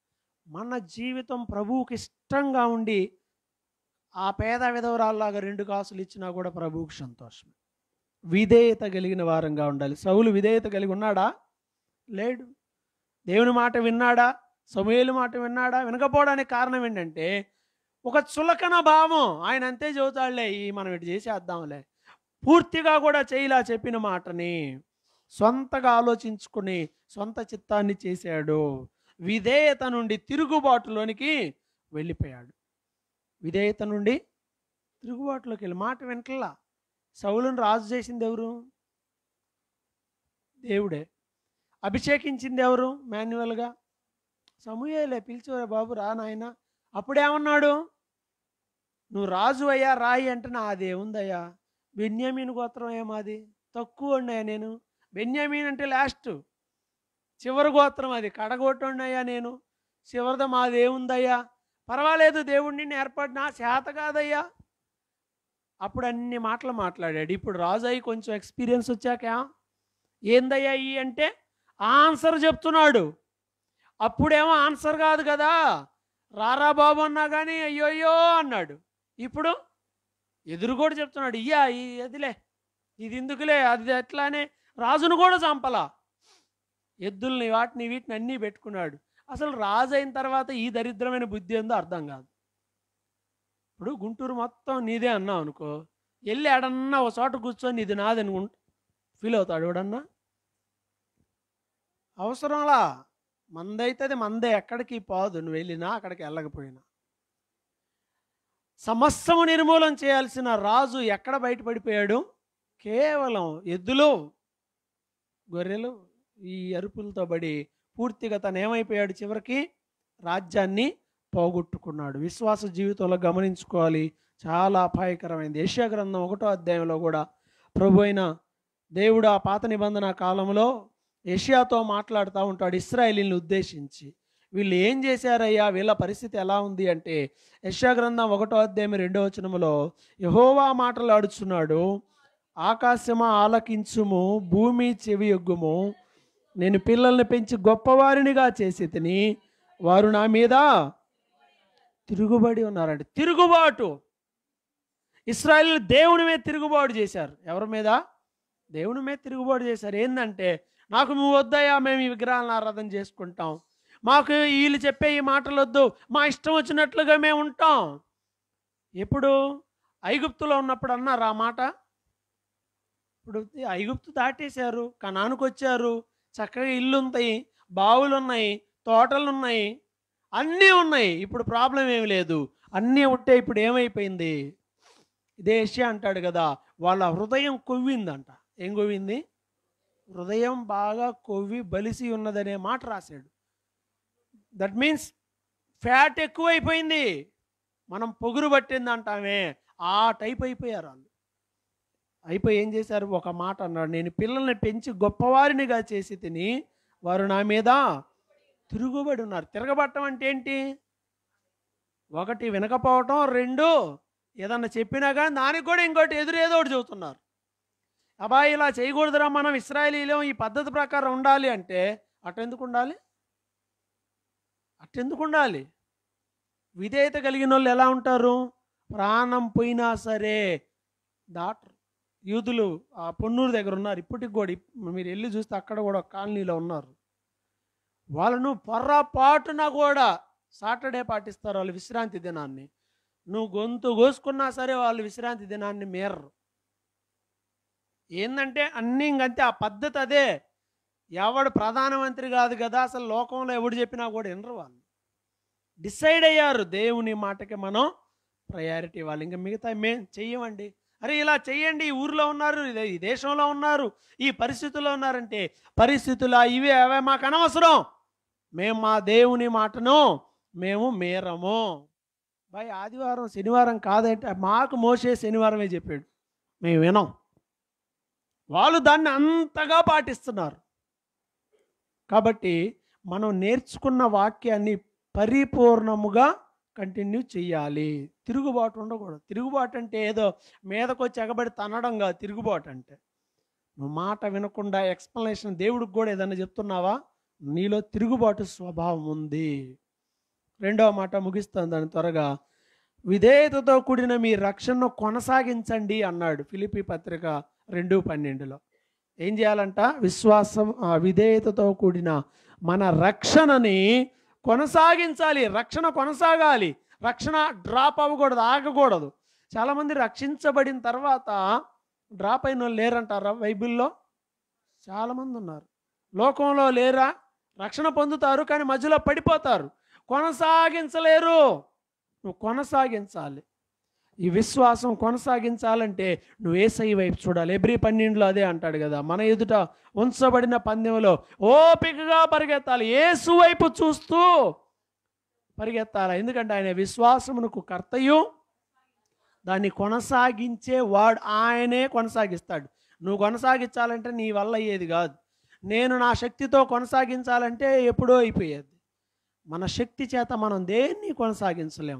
మన జీవితం ప్రభువుకి ఇష్టంగా ఉండి ఆ పేద విధవరాల్లాగా 2 కాసులు ఇచ్చినా కూడా ప్రభువుకి సంతోషం. విధేయత కలిగిన వారంగా ఉండాలి. సౌలు విధేయత కలిగి ఉన్నాడా? లేడు. దేవుని మాట విన్నాడా? సమూయేలు మాట విన్నాడా? వినకపోవడానికి కారణం ఏంటంటే ఒక చులకన భావం. ఆయన అంతే చెబుతాడులే, మనం ఇటు చేసేద్దాంలే. పూర్తిగా కూడా చేయలా చెప్పిన మాటని. సొంతగా ఆలోచించుకుని సొంత చిత్తాన్ని చేశాడు. విధేయత నుండి తిరుగుబాటులోనికి వెళ్ళిపోయాడు. విధేయత నుండి తిరుగుబాటులోకి వెళ్ళి మాట వింటలా. సౌలును రాజు చేసింది ఎవరు? దేవుడే. అభిషేకించింది ఎవరు? మాన్యువల్గా సమూయేలే. పిలిచేవారు, బాబు రా నాయన. అప్పుడేమన్నాడు? నువ్వు రాజు అయ్యా రాయి అంటే నాదేముందయ్యా, బెన్యామీను గోత్రం ఏమాది, తక్కువ ఉన్నాయా నేను. బెన్యామీన్ అంటే లాస్ట్, చివరి గోత్రం, అది కడగొట్టున్నాయా నేను, చివరిద మాదేముందయ్యా, పర్వాలేదు దేవుడిని ఏర్పాటు నా చేత కాదయ్యా. అప్పుడు అన్ని మాటలు మాట్లాడాడు. ఇప్పుడు రాజు అయ్యి కొంచెం ఎక్స్పీరియన్స్ వచ్చాక ఏందయ్యా ఈ అంటే ఆన్సర్ చెప్తున్నాడు. అప్పుడేమో ఆన్సర్ కాదు కదా, రారా బాబు అన్నా కానీ అయ్యోయ్యో అన్నాడు. ఇప్పుడు ఎదురు కూడా చెప్తున్నాడు, ఇయ్యా అదిలే, ఇది ఎందుకులే, అది ఎట్లానే. రాజును కూడా చంపలా, ఎద్దుల్ని వాటిని వీటిని అన్నీ పెట్టుకున్నాడు. అసలు రాజు అయిన తర్వాత ఈ దరిద్రమైన బుద్ధి ఏందో అర్థం కాదు. ఇప్పుడు గుంటూరు మొత్తం నీదే అన్నావు అనుకో, వెళ్ళి ఆడన్నా ఒక చోట కూర్చొని ఇది నాదని ఫీల్ అవుతాడు ఎవడన్నా? అవసరంలా. మందైతే అది మందే, ఎక్కడికి పోదు, నువ్వు వెళ్ళినా అక్కడికి వెళ్ళకపోయినా. సమస్తము నిర్మూలన చేయాల్సిన రాజు ఎక్కడ బయటపడిపోయాడు? కేవలం ఎద్దులు, గొర్రెలు, ఈ అరుపులతో బడి పూర్తిగా తను ఏమైపోయాడు? చివరికి రాజ్యాన్ని పోగొట్టుకున్నాడు. విశ్వాస జీవితంలో గమనించుకోవాలి, చాలా అపాయకరమైంది. యెషయా గ్రంథం 1వ అధ్యాయంలో కూడా ప్రభు అయిన దేవుడు ఆ పాత నిబంధన కాలంలో యెషయాతో మాట్లాడుతూ ఉంటాడు ఇశ్రాయేలీని ఉద్దేశించి. వీళ్ళు ఏం చేశారయ్యా, వీళ్ళ పరిస్థితి ఎలా ఉంది అంటే యెషయా గ్రంథం 1వ అధ్యాయం 2వ వచనములో యెహోవా మాటలు ఆడుచున్నాడు, ఆకాశమా ఆలకించుము, భూమి చెవియొగ్గుము, నేను పిల్లల్ని పెంచి గొప్పవారినిగా చేసి తిని వారు నా మీద తిరుగుబడి ఉన్నారండి. తిరుగుబాటు. ఇశ్రాయేలు దేవుని మీద తిరుగుబాటు చేశారు. ఎవరి మీద? దేవుని మీద తిరుగుబాటు చేశారు. ఏంటంటే, నాకు నువ్వు వద్దయ్యా, మేము ఈ విగ్రహాలను ఆరాధన చేసుకుంటాం, మాకు వీళ్ళు చెప్పే ఈ మాటలు వద్దు, మా ఇష్టం వచ్చినట్లుగా మేము ఉంటాం. ఎప్పుడు? ఐగుప్తులో ఉన్నప్పుడు అన్నారు ఆ మాట. ఇప్పుడు ఐగుప్తు దాటేశారు, కనానుకు వచ్చారు, చక్కగా ఇల్లు ఉంటాయి, బావులు ఉన్నాయి, తోటలు ఉన్నాయి, అన్నీ ఉన్నాయి. ఇప్పుడు ప్రాబ్లం ఏమి లేదు, అన్నీ ఉంటే ఇప్పుడు ఏమైపోయింది? ఇదే ఏషియా అంటాడు కదా, వాళ్ళ హృదయం కొవ్విందంట. ఏం కొవ్వింది? హృదయం బాగా కొవ్వి బలిసి ఉన్నదనే మాట రాశాడు. దట్ మీన్స్ ఫ్యాట్ ఎక్కువైపోయింది. మనం పొగురు పట్టింది అంటామే, ఆ టైప్ అయిపోయారు వాళ్ళు. అయిపోయి ఏం చేశారు? ఒక మాట అన్నాడు, నేను పిల్లల్ని పెంచి గొప్పవారినిగా చేసి తిని వారు నా మీద తిరుగుబడి ఉన్నారు. తిరగబట్టం అంటే ఏంటి? ఒకటి వినకపోవటం, రెండు ఏదన్నా చెప్పినా కానీ దానికి కూడా ఇంకోటి ఎదురు ఏదో ఒకటి చెబుతున్నారు. అబ్బాయి ఇలా చేయకూడదురా, మనం ఇశ్రాయేలీలం ఈ పద్ధతి ప్రకారం ఉండాలి అంటే అటెందుకు ఉండాలి? అటెందుకు ఉండాలి? విధేయత కలిగిన వాళ్ళు ఎలా ఉంటారు? ప్రాణం పోయినా సరే దాటరు. యూదులు ఆ పొన్నూరు దగ్గర ఉన్నారు, ఇప్పటికి కూడా మీరు వెళ్ళి చూస్తే అక్కడ కూడా కాలనీలో ఉన్నారు. వాళ్ళను పొర్రపాటున కూడా సాటర్డే పాటిస్తారు వాళ్ళు విశ్రాంతి దినాన్ని. నువ్వు గొంతు కోసుకున్నా సరే వాళ్ళు విశ్రాంతి దినాన్ని మీరరు. ఏంటంటే అన్నీ ఇంకంతే, ఆ పద్ధతి అదే. ఎవడు ప్రధానమంత్రి కాదు కదా, అసలు లోకంలో ఎవడు చెప్పినా కూడా వినరు. వాళ్ళు డిసైడ్ అయ్యారు, దేవుని మాటకి మనం ప్రయారిటీ ఇవ్వాలి, ఇంకా మిగతా మేము చెయ్యమండి. అరే ఇలా చెయ్యండి, ఈ ఊర్లో ఉన్నారు, ఈ దేశంలో ఉన్నారు, ఈ పరిస్థితుల్లో ఉన్నారంటే పరిస్థితులు ఇవే అవే మాకు అనవసరం, మేము మా దేవుని మాటను మేము మేరము. బాయ్ ఆదివారం శనివారం కాదంటే మాకు మోసే శనివారమే చెప్పాడు, మేము వినం. వాళ్ళు దాన్ని అంతగా పాటిస్తున్నారు. కాబట్టి మనం నేర్చుకున్న వాక్యాన్ని పరిపూర్ణముగా కంటిన్యూ చెయ్యాలి. తిరుగుబాటు ఉండకూడదు. తిరుగుబాటు అంటే ఏదో మీదకొచ్చి ఎగబడి తనడం కాదు. తిరుగుబాటు అంటే నువ్వు మాట వినకుండా ఎక్స్ప్లెనేషన్ దేవుడికి కూడా ఏదైనా చెప్తున్నావా, నీలో తిరుగుబాటు స్వభావం ఉంది. రెండవ మాట ముగిస్తాను దాని త్వరగా. విధేయతతో కూడిన మీ రక్షణను కొనసాగించండి అన్నాడు ఫిలిప్పీ పత్రిక 2:12. ఏం చేయాలంట? విశ్వాసం, విధేయతతో కూడిన మన రక్షణని కొనసాగించాలి. రక్షణ కొనసాగాలి. రక్షణ డ్రాప్ అవ్వకూడదు, ఆగకూడదు. చాలామంది రక్షించబడిన తర్వాత డ్రాప్ అయిన వాళ్ళు లేరంటారా? బైబిల్లో చాలామంది ఉన్నారు. లోకంలో లేరా? రక్షణ పొందుతారు కానీ మధ్యలో పడిపోతారు, కొనసాగించలేరు. నువ్వు కొనసాగించాలి. ఈ విశ్వాసం కొనసాగించాలంటే నువ్వు యేసయ్య వైపు చూడాలి. హెబ్రీ 12లో అదే అంటాడు కదా, మన ఎదుట ఉంచబడిన పందెంలో ఓపికగా పరిగెత్తాలి, యేసు వైపు చూస్తూ పరిగెత్తాలి. ఎందుకంటే ఆయన విశ్వాసమునకు కర్తయు దాన్ని కొనసాగించే వాడు, ఆయనే కొనసాగిస్తాడు. నువ్వు కొనసాగించాలంటే నీ వల్ల అయ్యేది కాదు. నేను నా శక్తితో కొనసాగించాలంటే ఎప్పుడో అయిపోయేది. మన శక్తి చేత మనం దేన్ని కొనసాగించలేం.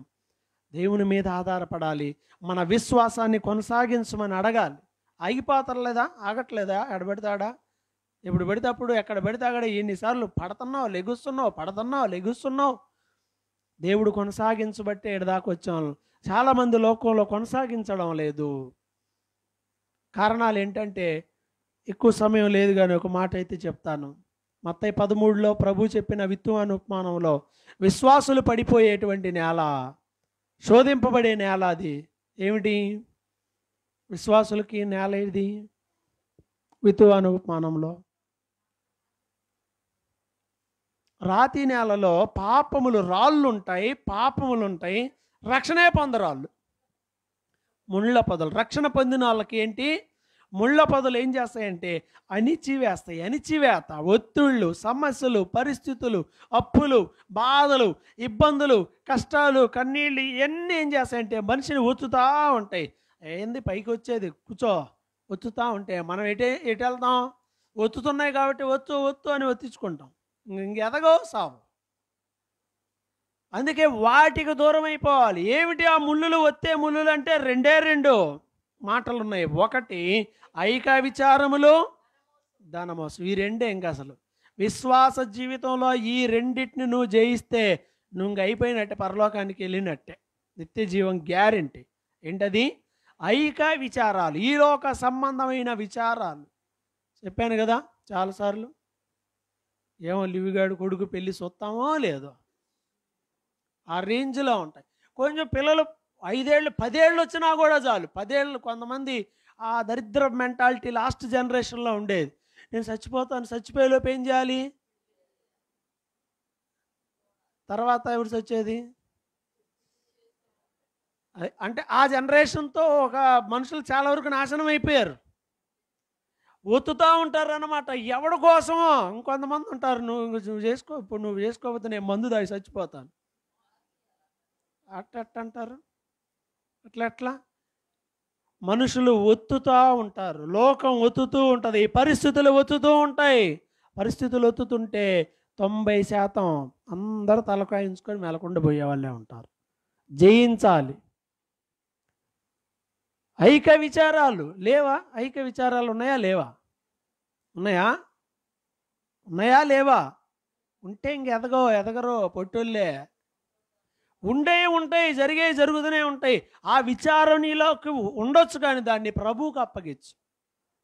దేవుని మీద ఆధారపడాలి. మన విశ్వాసాన్ని కొనసాగించమని అడగాలి. ఆగిపోతలేదా? ఆగట్లేదా? ఎడబెడతాడా? ఎప్పుడు పెడితే అప్పుడు ఎక్కడ పెడితే అక్కడ ఎన్నిసార్లు పడుతున్నావు, లెగుస్తున్నావు, పడుతున్నావు, లెగుస్తున్నావు. దేవుడు కొనసాగించబట్టే ఎడదాకా వచ్చాము. చాలామంది లోకంలో కొనసాగించడం లేదు. కారణాలు ఏంటంటే, ఎక్కువ సమయం లేదు కానీ ఒక మాట అయితే చెప్తాను. మత్తయి 13లో ప్రభు చెప్పిన విత్తువాని ఉపమానంలో విశ్వాసులు పడిపోయేటువంటి నేల, శోధింపబడే నేల అది. ఏమిటి? విశ్వాసులకి నేల ఏది? విత్తువాని ఉపమానంలో రాతి నేలలో పాపములు, రాళ్ళు ఉంటాయి, పాపములు ఉంటాయి, రక్షణే పొందరాళ్ళు, ముళ్ళ పొదలు. రక్షణ పొందిన వాళ్ళకి ఏంటి? ముళ్ళ పొదలు ఏం చేస్తాయంటే అణిచివేస్తాయి. అణిచివేత, ఒత్తిళ్ళు, సమస్యలు, పరిస్థితులు, అప్పులు, బాధలు, ఇబ్బందులు, కష్టాలు, కన్నీళ్ళు ఇవన్నీ ఏం చేస్తాయంటే మనిషిని ఒత్తుతూ ఉంటాయి. ఏంది పైకి వచ్చేది? కూర్చో. ఒత్తుతూ ఉంటే మనం ఎటు వెళ్తాం? ఒత్తుతున్నాయి కాబట్టి ఒత్తు ఒత్తు అని ఒత్తించుకుంటాం. ఇంకెదగో సావు. అందుకే వాటికి దూరం అయిపోవాలి. ఏమిటి ఆ ముళ్ళులు? ఒత్తే ముళ్ళులు అంటే రెండు మాటలు ఉన్నాయి. ఒకటి ఐక విచారములు, ధనమోసం. ఈ రెండే. ఇంకా అసలు విశ్వాస జీవితంలో ఈ రెండింటిని నువ్వు జయిస్తే నువ్వు ఇంక అయిపోయినట్టే, పరలోకానికి వెళ్ళినట్టే, నిత్య జీవం గ్యారెంటీ. ఏంటది? ఐక విచారాలు, ఈలోక సంబంధమైన విచారాలు. చెప్పాను కదా చాలాసార్లు. ఏమో లివిగాడు కొడుకు పెళ్ళి చూస్తామో లేదో, ఆ రేంజ్లో ఉంటాయి. కొంచెం పిల్లలు 5 ఏళ్ళు 10 ఏళ్ళు వచ్చినా కూడా చాలు. 10 ఏళ్ళు కొంతమంది ఆ దరిద్ర మెంటాలిటీ లాస్ట్ జనరేషన్లో ఉండేది. నేను చచ్చిపోతాను, చచ్చిపోయేలోపు ఏం చేయాలి? తర్వాత ఎవరు చచ్చేది? అంటే ఆ జనరేషన్తో ఒక మనుషులు చాలా వరకు నాశనం అయిపోయారు. ఒత్తుతూ ఉంటారు అన్నమాట ఎవడి కోసమో. ఇంకొంతమంది ఉంటారు, నువ్వు చేసుకో, ఇప్పుడు నువ్వు చేసుకోకపోతే నేను మందు దాగి చచ్చిపోతాను, అట్ట అంటారు. అట్లా మనుషులు ఒత్తుతూ ఉంటారు, లోకం ఒత్తుతూ ఉంటుంది, పరిస్థితులు ఒత్తుతూ ఉంటాయి. పరిస్థితులు ఒత్తుతుంటే 90% అందరూ తలకాయించుకొని మెలకుండా పోయే వాళ్ళే ఉంటారు. జయించాలి. ఐక విచారాలు లేవా? ఐక విచారాలు ఉన్నాయా లేవా? ఉన్నాయా? ఉన్నాయా లేవా? ఉంటే ఇంక ఎదగరో పొట్టోళ్ళే. ఉంటాయి, జరుగుతూనే ఉంటాయి. ఆ విచారం నీలోకి ఉండొచ్చు, కానీ దాన్ని ప్రభువుకు అప్పగించు.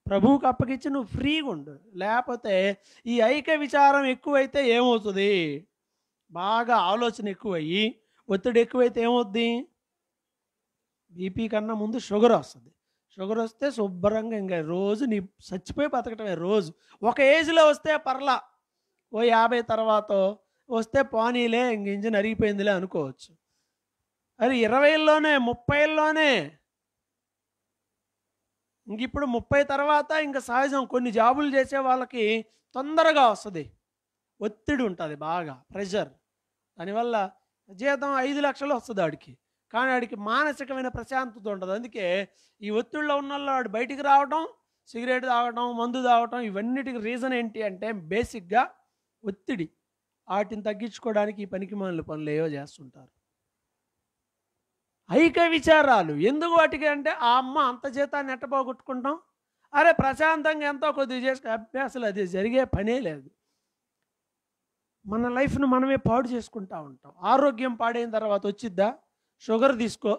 ప్రభువుకు అప్పగించి నువ్వు ఫ్రీగా ఉండు. లేకపోతే ఈ ఐక విచారం ఎక్కువైతే ఏమవుతుంది? బాగా ఆలోచన ఎక్కువయ్యి, ఒత్తిడి ఎక్కువైతే ఏమవుద్ది? బీపీ కన్నా ముందు షుగర్ వస్తుంది. షుగర్ వస్తే శుభ్రంగా ఇంకా రోజు నీ చచ్చిపోయి బతకటమే రోజు. ఒక ఏజ్లో వస్తే పర్లా, ఓ 50 తర్వాత వస్తే పోనీలే, ఇంక ఇంజిన్ అరిగిపోయిందిలే అనుకోవచ్చు. అది 20లోనే 30లోనే. ఇంక ఇప్పుడు 30 తర్వాత ఇంకా సహజం. కొన్ని జాబులు చేసే వాళ్ళకి తొందరగా వస్తుంది, ఒత్తిడి ఉంటుంది, బాగా ప్రెషర్. దానివల్ల జీతం 5 లక్షలు వస్తుంది ఆడికి, కానీ ఆడికి మానసికమైన ప్రశాంతత ఉంటుంది. అందుకే ఈ ఒత్తిడిలో ఉన్న వాళ్ళు ఆడు బయటికి రావడం, సిగరెట్ తాగడం, మందు తాగడం, ఇవన్నిటికి రీజన్ ఏంటి అంటే బేసిక్గా ఒత్తిడి. వాటిని తగ్గించుకోవడానికి ఈ పనికిమాలిన పనులు ఏవో చేస్తుంటారు. ఐక విచారాలు ఎందుకు వాటికి అంటే, ఆ అమ్మ అంత జీతాన్ని ఎట్టపోగొట్టుకుంటాం, అరే ప్రశాంతంగా ఎంతో కొద్దిగా చేసుకు అభ్యాసాలు, అది జరిగే పనే లేదు. మన లైఫ్ను మనమే పాడు చేసుకుంటూ ఉంటాం. ఆరోగ్యం పాడైన తర్వాత వచ్చిద్దా? షుగర్ తీసుకో,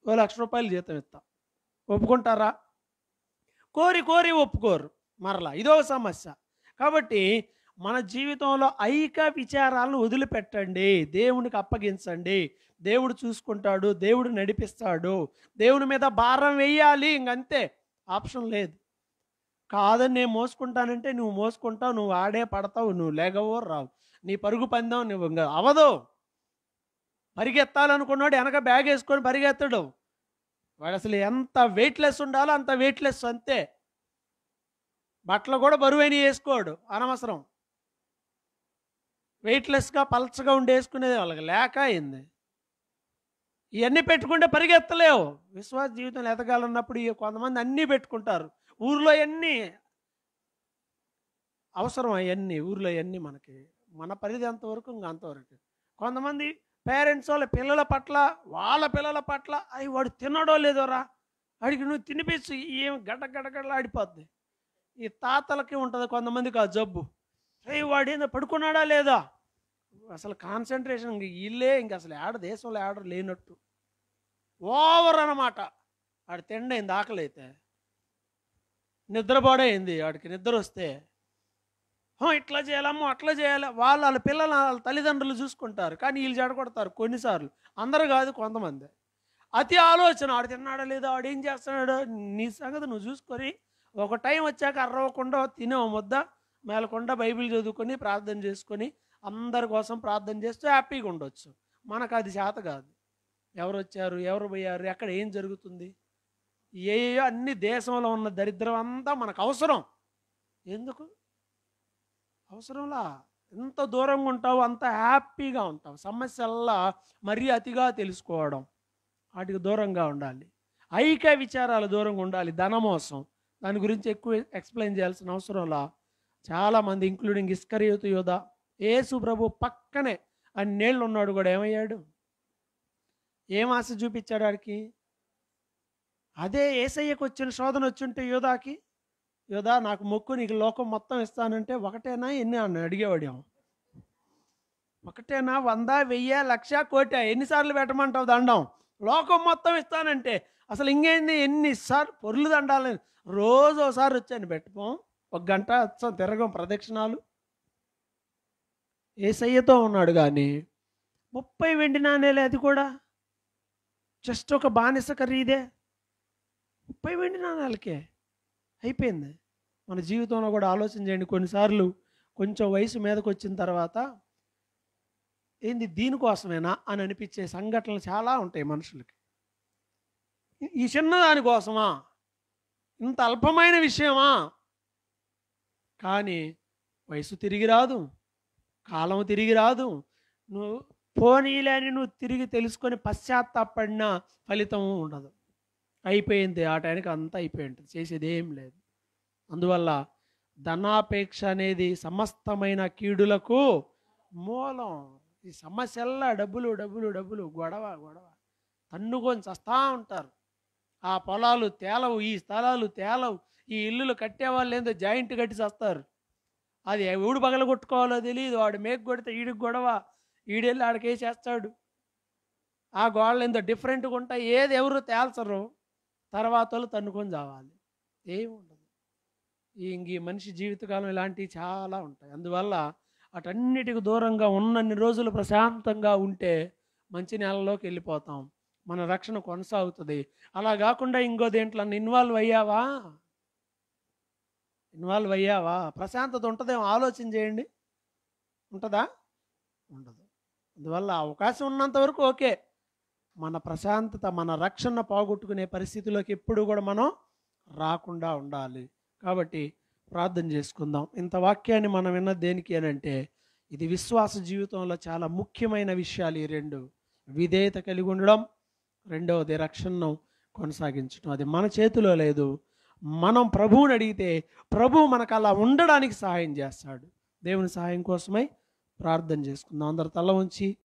ఓ 1,00,000 రూపాయలు జీతం ఇస్తాం, ఒప్పుకుంటారా? కోరి ఒప్పుకోరు. మరలా ఇదో సమస్య. కాబట్టి మన జీవితంలో ఐక విచారాలను వదిలిపెట్టండి, దేవునికి అప్పగించండి. దేవుడు చూసుకుంటాడు, దేవుడు నడిపిస్తాడు. దేవుని మీద భారం వేయాలి, ఇంకంతే, ఆప్షన్ లేదు. కాదని నేను మోసుకుంటానంటే నువ్వు మోసుకుంటావు, నువ్వు ఆడే పడతావు, నువ్వు లేగవో రావు, నీ పరుగు పందావు నువ్వు ఇంకా అవదు. పరిగెత్తాలనుకున్నాడు వెనక బ్యాగ్ వేసుకొని పరిగెత్తడు. వాడు అసలు ఎంత వెయిట్లెస్ ఉండాలో అంత వెయిట్లెస్, అంతే. బట్టలు కూడా బరువైన వేసుకోడు, అనవసరం. వెయిట్లెస్గా పల్చగా ఉండి వేసుకునేది వాళ్ళకి లేక అయింది. ఇవన్నీ పెట్టుకుంటే పరిగెత్తలేవు. విశ్వాస జీవితంలో ఎదగాలన్నప్పుడు కొంతమంది అన్నీ పెట్టుకుంటారు. ఊర్లో అన్నీ అవసరం, అవన్నీ ఊర్లో అన్నీ మనకి, మన పరిధి ఎంతవరకు ఇంకా అంతవరకు. కొంతమంది పేరెంట్స్ వాళ్ళ పిల్లల పట్ల అవి వాడు తినడో లేదోరా, వాడికి నువ్వు తినిపించు, ఏం గడ్డగడ్డగడ్డలు ఆడిపోద్ది. ఈ తాతలకి ఉంటుంది కొంతమందికి ఆ జబ్బు, వాడు ఏందో పడుకున్నాడా లేదా, అసలు కాన్సన్ట్రేషన్ ఇంక వీళ్ళే, ఇంక అసలు దేశంలో లేనట్టు ఓవర్ అన్నమాట. వాడు తిండైంది, ఆకలి అయితే నిద్రపోడైంది, వాడికి నిద్ర వస్తే ఇట్లా చేయాలమ్మో అట్లా చేయాలి. వాళ్ళ పిల్లలు వాళ్ళ తల్లిదండ్రులు చూసుకుంటారు, కానీ వీళ్ళు చెడగొడతారు కొన్నిసార్లు. అందరూ కాదు, కొంతమంది. అతి ఆలోచన, ఆడు తిన్నాడా లేదా, ఆడు ఏం చేస్తున్నాడో, నీ సంగతి నువ్వు చూసుకొని ఒక టైం వచ్చాక అర్రవకుండా తినే ముద్ద మేలకుండా బైబిల్ చదువుకొని ప్రార్థన చేసుకొని అందరి కోసం ప్రార్థన చేస్తూ హ్యాపీగా ఉండొచ్చు. మనకు అది చేత కాదు. ఎవరు వచ్చారు, ఎవరు పోయారు, ఎక్కడ ఏం జరుగుతుంది, ఏయో అన్ని దేశంలో ఉన్న దరిద్రం అంతా మనకు అవసరం. ఎందుకు అవసరంలా? ఎంత దూరంగా ఉంటావు అంత హ్యాపీగా ఉంటావు. సమస్యల్లా మరీ అతిగా తెలుసుకోవడం, వాటికి దూరంగా ఉండాలి. ఐక విచారాలు దూరంగా ఉండాలి. ధనమోసం, దాని గురించి ఎక్కువ ఎక్స్ప్లెయిన్ చేయాల్సిన అవసరంలా. చాలామంది ఇంక్లూడింగ్ ఇస్కరియోతు యోధ, యేసు ప్రభు పక్కనే అన్నేళ్ళు ఉన్నాడు కూడా ఏమయ్యాడు? ఏం ఆశ చూపించాడు వాడికి? అదే యేసయ్యకు వచ్చిన శోధన వచ్చుంటే యోధాకి యోధా నాకు మొక్కు, నీకు లోకం మొత్తం ఇస్తానంటే ఒకటేనా ఎన్ని అని అడిగేవాడేమో. ఒకటేనా, 100, 1000, 1,00,000, కోటి ఎన్నిసార్లు పెట్టమంటావు దండం? లోకం మొత్తం ఇస్తానంటే అసలు ఇంకేంది, ఎన్నిసార్లు పొర్లు దండాలి. రోజు ఒకసారి వచ్చాను పెట్టుకోం, 1 గంట వచ్చాం, తిరగం ప్రదక్షిణాలు. యేసయ్యతో ఉన్నాడు కానీ 30 వెండి నాణేలే, అది కూడా జస్ట్ ఒక బానిస ఖరీదే 30 వెండి నాణాలకే అయిపోయింది. మన జీవితంలో కూడా ఆలోచన చేయండి. కొన్నిసార్లు కొంచెం వయసు మీదకి వచ్చిన తర్వాత ఏంది దీనికోసమేనా అని అనిపించే సంఘటనలు చాలా ఉంటాయి మనుషులకి. ఈ చిన్న దానికోసమా, ఇంత అల్పమైన విషయమా? కానీ వయసు తిరిగి రాదు, కాలం తిరిగి రాదు. నువ్వు పోనీలేని నువ్వు తిరిగి తెలుసుకొని పశ్చాత్తాపడిన ఫలితం ఉండదు. అయిపోయింది, ఆ టైంకి అంతా అయిపోయి ఉంటుంది, చేసేది ఏం లేదు. అందువల్ల ధనాపేక్ష అనేది సమస్తమైన కీడులకు మూలం. ఈ సమస్యల్లా డబ్బులు డబ్బులు డబ్బులు, గొడవ గొడవ, తన్నుకొని చస్తా ఉంటారు. ఆ పొలాలు తేలవు, ఈ స్థలాలు తేలవు, ఈ ఇల్లులు కట్టేవాళ్ళు ఏందో జాయింట్ కట్టి చేస్తారు. అది ఎవడు పగల కొట్టుకోవాలో తెలియదు. వాడు మేకు కొడితే ఈడికి గొడవ, ఈడెళ్ళి ఆడికేసేస్తాడు. ఆ గోడలు ఏందో డిఫరెంట్గా ఉంటాయి, ఏది ఎవరు తేల్చరు. తర్వాత వాళ్ళు తన్నుకొని చావాలి, ఏముండదు. ఈ మనిషి జీవితకాలం ఇలాంటివి చాలా ఉంటాయి. అందువల్ల అటన్నిటికి దూరంగా ఉన్నన్ని రోజులు ప్రశాంతంగా ఉంటే మంచి నెలలోకి వెళ్ళిపోతాం, మన రక్షణ కొనసాగుతుంది. అలా కాకుండా ఇంకో దేంట్లో ఇన్వాల్వ్ అయ్యావా, ప్రశాంతత ఉంటుందేమో ఆలోచన చేయండి. ఉంటుందా? ఉండదు. అందువల్ల అవకాశం ఉన్నంత వరకు ఓకే. మన ప్రశాంతత, మన రక్షణ పోగొట్టుకునే పరిస్థితిలోకి ఎప్పుడు కూడా మనం రాకుండా ఉండాలి. కాబట్టి ప్రార్థన చేసుకుందాం. ఇంత వాక్యాన్ని మనం విన్నది దేనికి అని అంటే, ఇది విశ్వాస జీవితంలో చాలా ముఖ్యమైన విషయాలు. ఈ రెండు, విధేయత కలిగి ఉండడం, రెండవది రక్షణను కొనసాగించడం. అది మన చేతిలో లేదు. మనం ప్రభువుని అడిగితే ప్రభువు మనకు అలా ఉండడానికి సహాయం చేస్తాడు. దేవుని సహాయం కోసమై ప్రార్థన చేసుకుందాం. అందరు తల ఉంచి